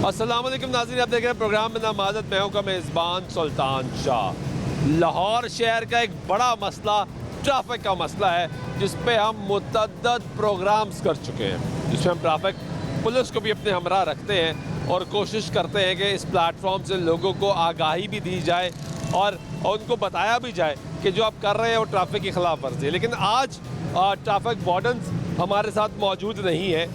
अस्सलाम वालेकुम नाज़रीन, आप देख रहे हैं प्रोग्राम में नामाज़त। मैं हूं का मेज़बान सुल्तान शाह। लाहौर शहर का एक बड़ा मसला ट्रैफिक का मसला है, जिस पे हम मुतअद्दिद प्रोग्राम्स कर चुके हैं, जिसमें हम ट्रैफिक पुलिस को भी अपने हमरा रखते हैं और कोशिश करते हैं कि इस प्लेटफॉर्म से लोगों को आगाही भी दी जाए और उनको बताया भी जाए कि जो आप कर रहे हैं वो ट्रैफिक की खिलाफ वर्जी है। लेकिन आज ट्रैफिक वार्डन्स हमारे साथ मौजूद नहीं है।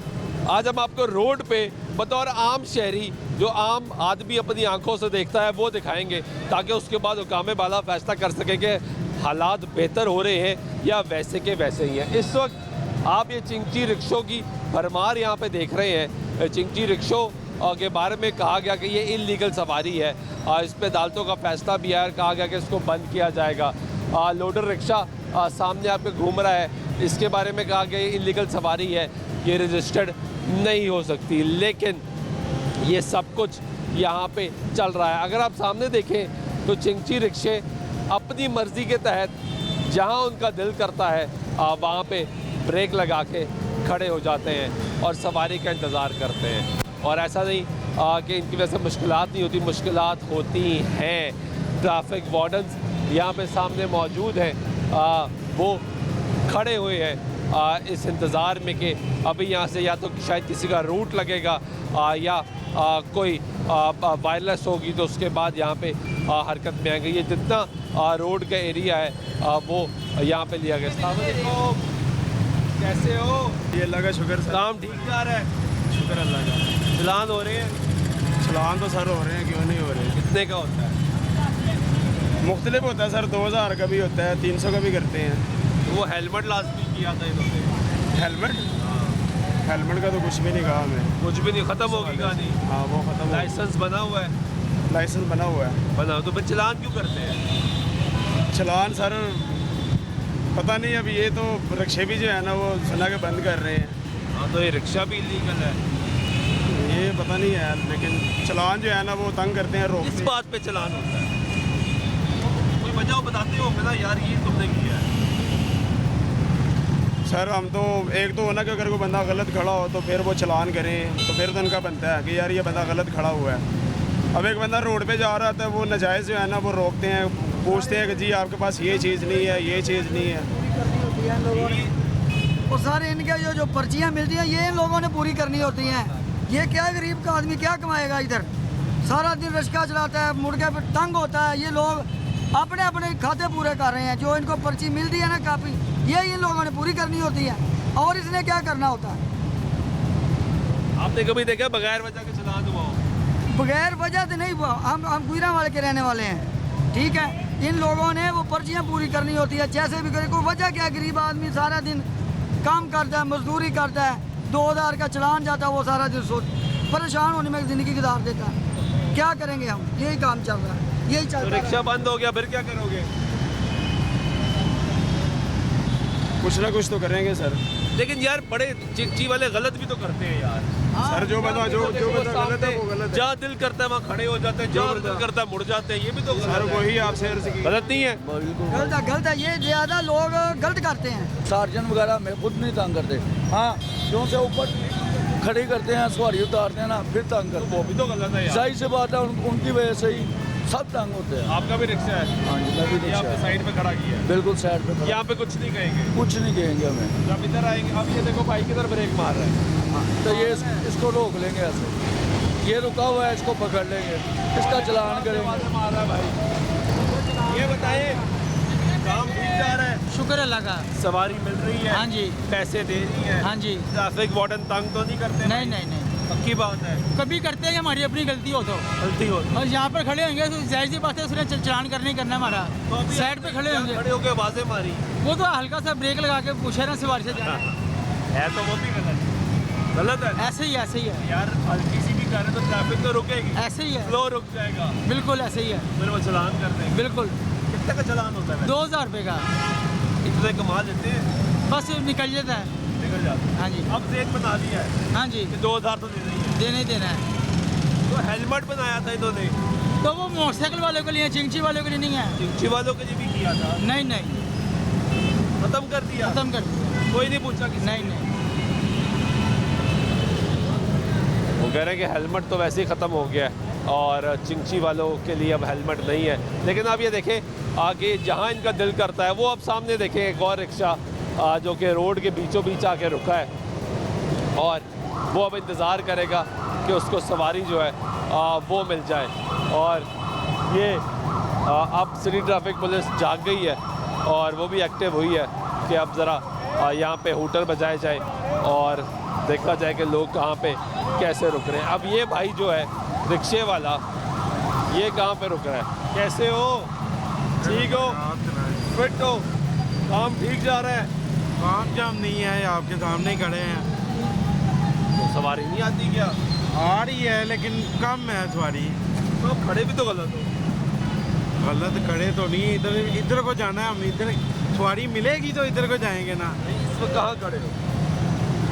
आज हम आपको रोड पे बतौर आम शहरी, जो आम आदमी अपनी आंखों से देखता है, वो दिखाएंगे, ताकि उसके बाद हुकाम बाला फैसला कर सकें कि हालात बेहतर हो रहे हैं या वैसे के वैसे ही हैं। इस वक्त आप ये चिंची रिक्शों की भरमार यहाँ पे देख रहे हैं। चिंची रिक्शों के बारे में कहा गया कि ये इल्लीगल सवारी है। इस पर अदालतों का फैसला भी है, कहा गया कि इसको बंद किया जाएगा। लोडर रिक्शा सामने आपके घूम रहा है, इसके बारे में कहा गया ये इल्लीगल सवारी है, ये रजिस्टर्ड नहीं हो सकती। लेकिन ये सब कुछ यहाँ पे चल रहा है। अगर आप सामने देखें तो चिंची रिक्शे अपनी मर्ज़ी के तहत जहाँ उनका दिल करता है वहाँ पे ब्रेक लगा के खड़े हो जाते हैं और सवारी का इंतज़ार करते हैं। और ऐसा नहीं कि इनकी वजह से मुश्किलात नहीं होती, मुश्किलात होती हैं। ट्रैफिक वार्डन्स यहाँ पे सामने मौजूद हैं, वो खड़े हुए हैं इस इंतज़ार में कि अभी यहाँ से या तो शायद किसी का रूट लगेगा या कोई वायरलेस होगी तो उसके बाद यहाँ पे हरकत में आएंगे। ये जितना रोड का एरिया है वो यहाँ पे लिया गया। अस्सलाम वालेकुम, कैसे हो? ये अल्लाह का शुक्र सर, काम ठीक जा रहा है? शुक्र अल्लाह का। चलान हो रहे हैं? चलान तो सर हो रहे हैं, क्यों नहीं हो रहे? कितने का होता है? मुख्तलिफ होता है सर, 2000 का भी होता है, 300 का भी करते हैं। वो हेलमेट लाजमी किया था इन्होंने। हेलमेट? हेलमेट का तो कुछ भी नहीं कहा हमें। कुछ भी नहीं, ख़त्म होगी कहानी। हाँ वो ख़त्म। लाइसेंस बना हुआ है? लाइसेंस बना हुआ है। बना, तो फिर चलान क्यों करते हैं? चलान सर पता नहीं, अब ये तो रिक्शे भी जो है ना वो सुना के बंद कर रहे हैं। हाँ, तो ये रिक्शा भी इलीगल है। ये पता नहीं है, लेकिन चलान जो है ना वो तंग करते हैं, किस रोकते। बात पे चलान होता है? कोई वजह बताते हो ना यार, ये तुमने किया है। सर हम तो एक तो होना कि अगर कोई बंदा गलत खड़ा हो तो फिर वो चलान करें, तो फिर तो उनका बनता है कि यार ये बंदा गलत खड़ा हुआ है। अब एक बंदा रोड पे जा रहा था, वो नाजायज़ जो है ना वो रोकते हैं, पूछते हैं कि जी आपके पास ये चीज़ नहीं है, ये चीज़ नहीं है। और सारे इनके जो पर्चियाँ मिलती हैं ये इन लोगों ने पूरी करनी होती हैं। ये क्या गरीब का आदमी क्या कमाएगा? इधर सारा दिन रिक्शा चलाता है, मुड़ के फिर तंग होता है। ये लोग अपने अपने खाते पूरे कर रहे हैं। जो इनको पर्ची मिलती है ना कापी, ये इन लोगों ने पूरी करनी होती है और इसने क्या करना होता है। आपने कभी देखा बगैर वजह के चलान हुआ हो? बगैर वजह से नहीं हुआ। हम गुजरांवाले के रहने वाले हैं, ठीक है। इन लोगों ने वो पर्चियाँ पूरी करनी होती है, जैसे भी करे। कोई वजह क्या? गरीब आदमी सारा दिन काम करता है, मजदूरी करता है, 2000 का चलान जाता है, वो सारा दिन परेशान होने में ज़िंदगी गुजार देता है। क्या करेंगे हम? यही काम चल रहा है, यही चल तो रहा है। रिक्शा बंद हो गया, फिर क्या करोगे? कुछ ना कुछ तो करेंगे सर। लेकिन यार बड़े चिंची वाले गलत भी तो करते हैं यार। सर जो बंदा जो बंदा गलत है वो गलत है। जहाँ दिल करता है वहाँ खड़े हो जाते हैं, जहाँ दिल करता है मुड़ जाते हैं। ये भी तो सर वही आपसे अर्ज की। गलत नहीं है? गलत है, ये ज़्यादा लोग गलत करते हैं। सार्जन वगैरह में खुद नहीं तंग करते। हाँ, जो से ऊपर खड़ी करते हैं, सवारी उतारते हैं ना, फिर तंग करते वो भी तो गलत है हैं। यार। सही से बात है, उनकी वजह से ही सब तंग होते हैं। आपका भी रिक्शा है? हाँ जी, मैं भी ये आपने रिक्शा, साइड पे खड़ा किया है? बिल्कुल साइड पे खड़ा। यहाँ पे कुछ नहीं कहेंगे? कुछ नहीं कहेंगे हमें। जब इधर आएंगे, अब ये देखो भाई किधर ब्रेक मार रहा है। तो ये इसको रोक लेंगे ऐसे। ये रुका हुआ है, इसको पकड़ लेंगे, इसका चलान करेंगे। मार रहा है भाई। ये बताएं, काम ठीक जा रहा है? शुक्र अल्लाह का। सवारी मिल रही है? हाँ जी। पैसे दे रही है? हाँ जी। ट्रैफिक वार्डन तंग तो नहीं करते? नहीं नहीं नहीं, पक्की बात है। कभी करते हैं कि हमारी अपनी गलती हो तो। गलती हो और यहाँ पर खड़े होंगे तो जाहिर सी बात है, उसने चलान करने ही करना हमारा। तो अभी साइड पे खड़े होंगे, खड़े होकर आवाजें मारी, वो तो हल्का सा ब्रेक लगा के पूछे ना सवारी से जाना है तो वो भी गलत है। ऐसे ही है यार हल्की सी भी करे तो ट्रैफिक तो रुकेगी, ऐसे ही है, फ्लो रुक जाएगा, बिल्कुल ऐसे ही है, फिर वो चलान कर देंगे। बिल्कुल। कितने का चलान होता है? 2000 रुपये का इतने कमा लेते हैं, बस निकल जाता है। निकल जाते हैं। हाँ जी, अब रेट बना दिया है हाँ जी, कि 2000 तो देना ही है। देना ही देना है। तो हेलमेट बनाया था इन्होंने, तो वो मोटरसाइकिल वालों के लिए, चिंची वालों के लिए नहीं है। चिंची वालों के लिए भी किया था? नहीं नहीं, खत्म कर दिया? खत्म कर दिया। कोई नहीं पूछा किसी नहीं नहीं, वो कह रहे हैं कि हेलमेट तो वैसे ही ख़त्म हो गया है और चिंची वालों के लिए अब हेलमेट नहीं है। लेकिन अब ये देखें आगे जहाँ इनका दिल करता है वो अब सामने देखें एक और रिक्शा जो कि रोड के बीचों बीच आके रुका है और वो अब इंतज़ार करेगा कि उसको सवारी जो है वो मिल जाए। और ये अब सिटी ट्रैफिक पुलिस जाग गई है और वो भी एक्टिव हुई है कि अब ज़रा यहाँ पे हूटर बजाए जाए और देखा जाए कि लोग कहाँ पे कैसे रुक रहे हैं। अब ये भाई जो है रिक्शे वाला ये कहाँ पे रुक रहा है? कैसे हो? ठीक हो? फिट हो? काम ठीक जा रहा है? काम जाम नहीं है, आपके सामने ही खड़े हैं। तो सवारी नहीं आती क्या? आ रही है लेकिन कम है सवारी। तो आप खड़े भी तो गलत हो। गलत खड़े तो नहीं, इधर इधर को जाना है, हम इधर सवारी मिलेगी तो इधर को जाएंगे ना। इस वक्त कहाँ खड़े हो?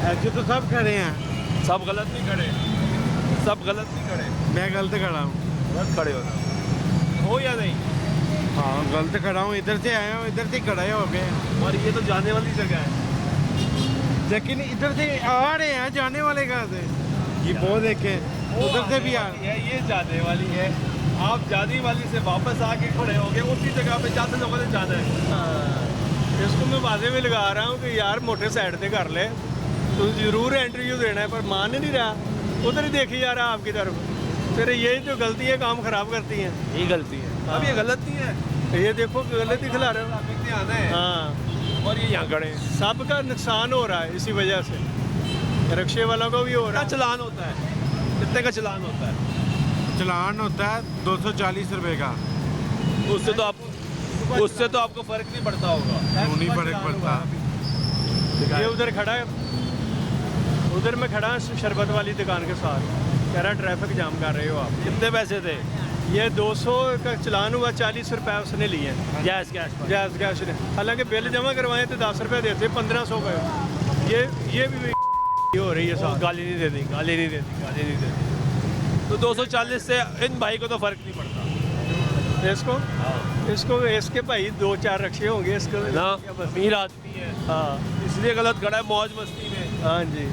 ऐसे तो सब खड़े हैं। सब गलत नहीं खड़े, सब गलत नहीं खड़े, मैं गलत खड़ा हूँ। गलत खड़े हो या नहीं? हाँ गलत खड़ा हूँ, इधर से आया हूँ, इधर से खड़े हो गए। और ये तो जाने वाली जगह है। लेकिन इधर से आ रहे हैं, जाने वाले कहाँ से? ये वो देखे उधर से भी आ रहे हैं। ये जाने वाली है, आप जाने वाली से वापस आके खड़े हो गए उसी जगह पे जाते लोगों ने जाना है। इसको मैं वादे में लगा रहा हूँ कि यार मोटे साइड पे कर ले, तो ज़रूर इंटरव्यू देना है, पर मान नहीं रहा, उधर ही देखी जा रहा आपकी तरफ। फिर यही तो गलती है, काम खराब करती हैं। ये गलती है। अब ये गलत नहीं है, ये देखो गलती खिला रहे हो। आपने आना है हाँ, और ये यहाँ खड़े हैं। सबका नुकसान हो रहा है इसी वजह से, रिक्शे वालों को भी हो रहा क्या है। चलान होता है? कितने का चलान होता है? चलान होता है 240 रुपये का। उससे तो आपको फर्क नहीं पड़ता होगा। क्यों नहीं फर्क पड़ता? ये उधर खड़ा है, उधर मैं खड़ा शरबत वाली दुकान के साथ, कह रहा ट्रैफिक जाम कर रहे हो आप। कितने पैसे थे? ये 200 का चलान हुआ, 40 रुपये उसने लिए। गैस गैस ने, हालांकि बिल जमा करवाए तो 10 रुपये देते, 1500 का। ये भी हो रही है साथ। गाली नहीं देती, गाली नहीं देती, गाली नहीं देती। तो 240 से इन भाई को तो फर्क नहीं पड़ता। इसको इसके भाई 2-4 रक्शे होंगे इसको ना, अमीर आदमी है, हाँ इसलिए गलत खड़ा है मौज मस्ती में। हाँ जी,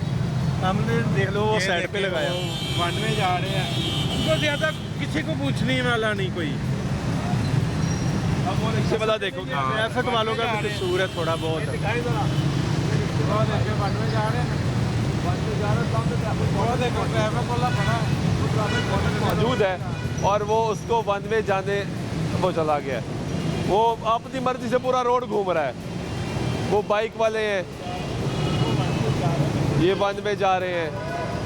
हमने देख लो वो साइड पे लगाया। वन में जा रहे हैं, उनको ज़्यादा किसी को पूछने वाला नहीं कोई। अब वो रिक्शे वाला देखो क्या ट्रैफिक वालों का भी कसूर है थोड़ा बहुत। दिखाई दो ना। वन में जा रहे हैं, वो देखो ट्रैफिक वाला खड़ा है, मौजूद है और वो उसको वन में जाने वो चला गया। वो अपनी मर्जी से पूरा रोड घूम रहा है। वो बाइक वाले हैं, ये वन में जा रहे हैं,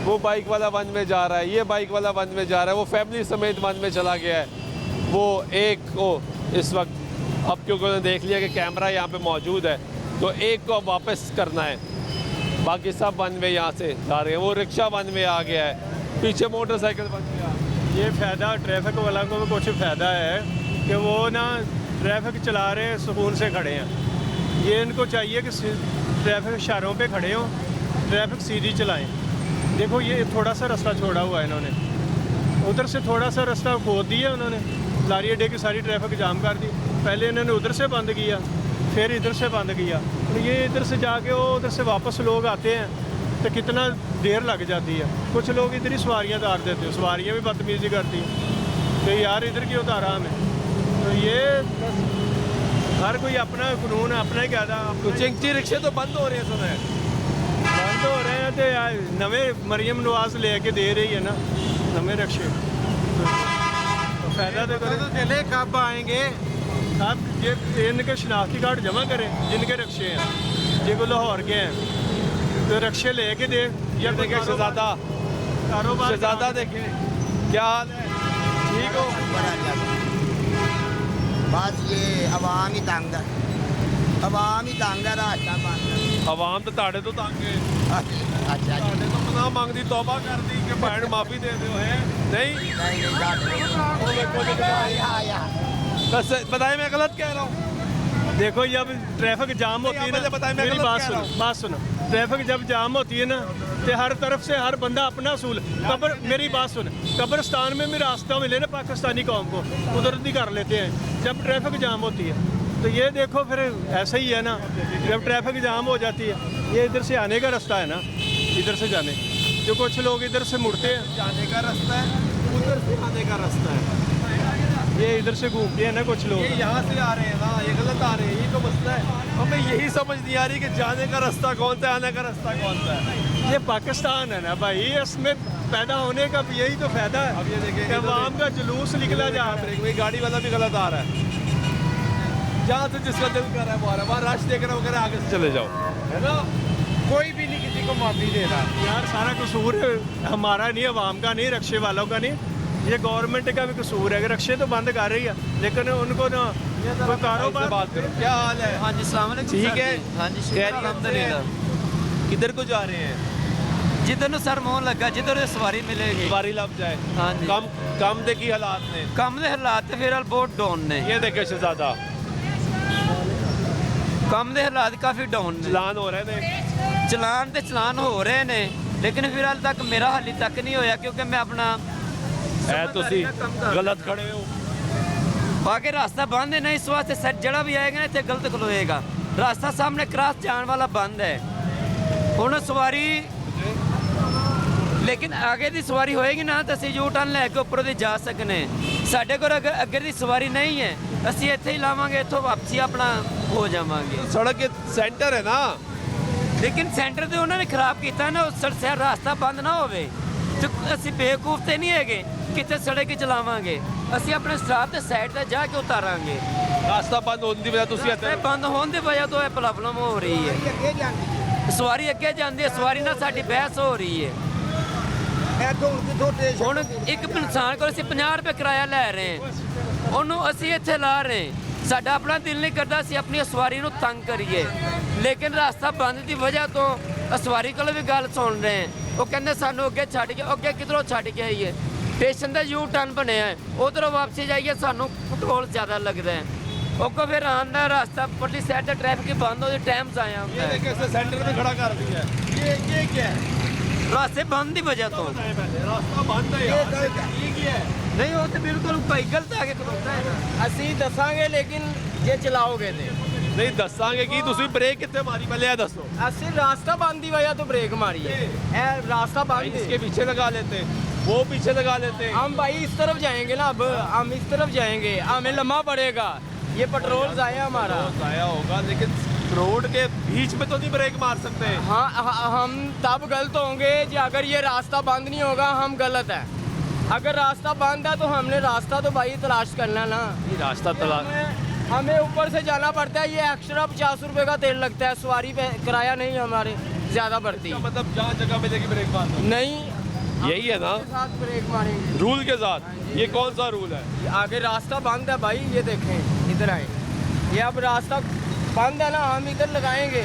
वो बाइक वाला वन में जा रहा है, ये बाइक वाला वन में जा रहा है, वो फैमिली समेत वन में चला गया है। वो एक को इस वक्त अब क्योंकि उन्होंने देख लिया कि कैमरा यहाँ पे मौजूद है तो एक को अब वापस करना है, बाकी सब वन में यहाँ से जा रहे हैं। वो रिक्शा वन में आ गया है, पीछे मोटरसाइकिल वन में आ गया। ये फ़ायदा ट्रैफिक वालों को भी कुछ फ़ायदा है कि वो ना ट्रैफिक चला रहे हैं, सुकून से खड़े हैं। ये इनको चाहिए कि ट्रैफिक इशारों पे खड़े हों, ट्रैफिक सीधी चलाएं। देखो ये थोड़ा सा रास्ता छोड़ा हुआ है इन्होंने, उधर से थोड़ा सा रास्ता खोद दिया उन्होंने, लारी अड्डे की सारी ट्रैफिक जाम कर दी। पहले इन्होंने उधर से बंद किया, फिर इधर से बंद किया, तो ये इधर से जाके वो उधर से वापस लोग आते हैं तो कितना देर लग जाती है। कुछ लोग इधर ही सवारियाँ उतार देते हैं, सवारियाँ भी बदतमीज़ी करती हैं तो यार इधर क्यों उतारा हमें। तो ये हर कोई अपना कानून अपना ही कहता। तो चिंची रिक्शे तो बंद हो रहे हैं सुना है। बंद हो रहे हैं तो यार नवे मरियम नवाज लेके दे रही है ना नवे रिक्शे, तो फ़ायदा तो करें। तो चले कब आएंगे? आप ये इनके शनाख्ती कार्ड जमा करें जिनके रिक्शे हैं, जिनको लाहौर के हैं तो रिक्शे लेके दे। ये देखें शहजादा, कारोबार शहजादा देखें क्या हाल है, ठीक हो? बस ये अवाम ही तंग है, अवाम ही तंग है, रास्ता बंद है। आवाम तो ताड़े तो तंग है, अच्छा जी, ताड़े तो मना मांगदी, तौबा कर दी कि भैन माफ़ी दे दो है नहीं। बस बताइए मैं गलत कह रहा हूँ। देखो जब ट्रैफिक जाम होती है मुझे ना, बताएं, मैं मेरी गलत बात कह सुनो, रहा हूँ। बात सुनो। ट्रैफिक जब जाम होती है ना तो हर तरफ से हर बंदा अपना असूल कब्र, मेरी बात सुन, कब्रिस्तान में भी रास्ता मिले ना पाकिस्तानी कौम को, उधर भी कर लेते हैं जब ट्रैफिक जाम होती है। तो ये देखो फिर ऐसा ही है ना, जब ट्रैफिक जाम हो जाती है, ये इधर से आने का रास्ता है ना, इधर से जाने जो कुछ लोग इधर से मुड़ते हैं, जाने का रास्ता है, उधर से आने का रास्ता है। ये इधर से घूमते हैं ना कुछ लोग। ये यहाँ से आ रहे हैं ना, ये गलत आ रहे हैं, यही तो मसला है। हमें यही समझ नहीं आ रही कि जाने का रास्ता कौन सा है, आने का रास्ता कौन सा है। ये पाकिस्तान है ना भाई, इसमें पैदा होने का भी यही तो फायदा है। अब ये देखें, कि अवाम का जुलूस निकला जा रहा है। है, गाड़ी वाला भी गलत आ रहा है। जहाँ से जिसका दिल कर रहा है वो आ रहा है, वहाँ रश देख रहे हो, आगे से चले जाओ, है ना। कोई भी नहीं किसी को माफी दे रहा। यार सारा कसूर हमारा नहीं, अवाम का नहीं, रक्शे वालों का नहीं, ये गवर्नमेंट का भी कसूर है कि रक्शे तो बंद कर रही है, लेकिन उनको ना कोई कारोबार। बात करो, क्या हाल है? हाँ जी, सलाम अलैकुम। ठीक है। हाँ जी, अल्हम्दुलिल्लाह। किधर को जा रहे हैं? जिधर सर मोह लगा, जिधर सवारी मिलेगी सवारी लग जाए। हाँ जी। कम दे की हालात ने, कम दे हालात ते फिर बहुत डाउन ने। ये देखे शहजादा, कम दे हालात काफ़ी डाउन ने। चलान हो रहे ने, चलान हो रहे ने, लेकिन फिर हाल तक मेरा हाली तक नहीं होया, क्योंकि मैं अपना है तुसी गलत खड़े हो। बाकी रास्ता बंद है ना, इस वास्ते सर जड़ा भी आएगा ना इतने गलत खलोएगा। रास्ता सामने क्रॉस जाने वाला बंद है। हुण सवारी, लेकिन आगे दी सवारी होएगी ना तो ਅਸੀਂ ਯੂ ਟਰਨ ਲੈ ਕੇ ਉੱਪਰ ਦੀ ਜਾ ਸਕਨੇ। ਸਾਡੇ ਕੋਲ ਅੱਗੇ ਦੀ ਸਵਾਰੀ नहीं है, ਅਸੀਂ ਇੱਥੇ ਹੀ ਲਾਵਾਂਗੇ, ਇੱਥੋਂ ਵਾਪਸੀ ਆਪਣਾ ਹੋ ਜਾਵਾਂਗੇ। सड़क के सेंटर है ना, लेकिन सेंटर ਤੇ ਉਹਨਾਂ ਨੇ ਖਰਾਬ ਕੀਤਾ ਨਾ, ਉਸ ਸੜਕ ਰਾਸਤਾ ਬੰਦ ਨਾ ਹੋਵੇ ਤੇ ਅਸੀਂ ਬੇਵਕੂਫ ਤੇ ਨਹੀਂ ਹੈਗੇ, ਕਿਤੇ ਸੜਕ ਹੀ ਚਲਾਵਾਂਗੇ। ਅਸੀਂ ਆਪਣੇ ਸਟਾਫ ਤੇ ਸਾਈਡ ਤੇ ਜਾ ਕੇ ਉਤਾਰਾਂਗੇ। रास्ता बंद होने की वजह तुसी ਰਾਸਤੇ ਬੰਦ ਹੋਣ ਦੀ ਵਜ੍ਹਾ ਤੋਂ ਇਹ ਪ੍ਰੋਬਲਮ ਹੋ ਰਹੀ ਹੈ। ਸਵਾਰੀ ਅੱਗੇ ਜਾਂਦੀ ਹੈ, ਸਵਾਰੀ ਨਾਲ ਸਾਡੀ ਬਹਿਸ ਹੋ ਰਹੀ ਹੈ। ਹੁਣ ਇੱਕ ਇਨਸਾਨ ਕੋਲ ਅਸੀਂ 50 ਰੁਪਏ ਕਿਰਾਇਆ ਲੈ ਰਹੇ ਹਾਂ, ਉਹਨੂੰ ਅਸੀਂ ਇੱਥੇ ਲਾ ਰਹੇ ਹਾਂ। ਸਾਡਾ ਆਪਣਾ ਦਿਲ ਨਹੀਂ ਕਰਦਾ ਅਸੀਂ ਆਪਣੀ ਸਵਾਰੀ ਨੂੰ ਤੰਗ ਕਰੀਏ, ਲੇਕਿਨ ਰਾਸਤਾ ਬੰਦ ਦੀ ਵਜ੍ਹਾ ਤੋਂ ਸਵਾਰੀ ਕੋਲ ਵੀ ਗੱਲ ਸੁਣ ਰਹੇ ਹਾਂ। ਉਹ ਕਹਿੰਦੇ ਸਾਨੂੰ ਅੱਗੇ ਛੱਡ ਕੇ, ਅੱਗੇ ਕਿਧਰੋਂ ਛੱਡ ਕੇ ਆਈਏ? ਸਟੇਸ਼ਨ ਦਾ ਯੂ ਟਰਨ ਬਣਿਆ ਹੈ, ਉਧਰੋਂ ਵਾਪਸੀ ਜਾਈਏ, ਸਾਨੂੰ ਪੈਟਰੋਲ ਜ਼ਿਆਦਾ ਲੱਗਦਾ ਹੈ। ਉਹ ਕੋ ਫਿਰ ਆਉਣ ਦਾ ਰਾਸਤਾ ਪਰਲੀ ਸਾਈਡ ਤੇ ਟ੍ਰੈਫਿਕ ਬੰਦ ਹੋ ਜਾਏ, ਟਾਈਮ ਜ਼ਾਇਆ ਹੁੰਦਾ है। देखिए सेंटर में खड़ा कर दिया है। ये क्या है? ਰਾਸਤੇ ਬੰਦ ਦੀ ਵਜ੍ਹਾ ਤੋਂ रास्ता बंद है यार, ये क्या है? ਨਹੀਂ, ਉਹ ਤੇ ਬਿਲਕੁਲ ਭਾਈ ਗਲਤ ਆ ਕੇ ਖਲੋਤਾ ਹੈ। ਅਸੀਂ ਦੱਸਾਂਗੇ ਲੇਕਿਨ ਜੇ ਚਲਾਓਗੇ ਤੇ नहीं दसांगे कि तुसी ब्रेक कितने मारी, पहले ये दसो। ਅਸੀਂ ਰਾਸਤਾ ਬੰਦ ਦੀ ਵਜ੍ਹਾ ਤੋਂ ਬ੍ਰੇਕ ਮਾਰੀ है। ਇਹ रास्ता बंद इसके है। पीछे लगा लेते, वो पीछे लगा लेते। हम भाई इस तरफ जाएंगे ना, अब हम इस तरफ जाएंगे, हमें लम्हा पड़ेगा, ये पेट्रोल जाया हमारा। जाया होगा, लेकिन रोड के बीच में तो नहीं ब्रेक मार सकते। हाँ, हम तब गलत होंगे जी अगर ये रास्ता बंद नहीं होगा, हम गलत है। अगर रास्ता बंद है तो हमने रास्ता तो भाई तलाश करना ना। ये रास्ता तलाश, हमें ऊपर से जाना पड़ता है, ये एक्स्ट्रा 50 रुपए का तेल लगता है, सवारी पे किराया नहीं हमारे ज़्यादा बढ़ती। मतलब जहाँ जगह मिलेगी ब्रेक मारना, नहीं, यही है ना के साथ ब्रेक मारेंगे रूल के साथ। ये कौन सा रूल है? आगे रास्ता बंद है भाई, ये देखें इधर आए, ये अब रास्ता बंद है ना, हम इधर लगाएंगे,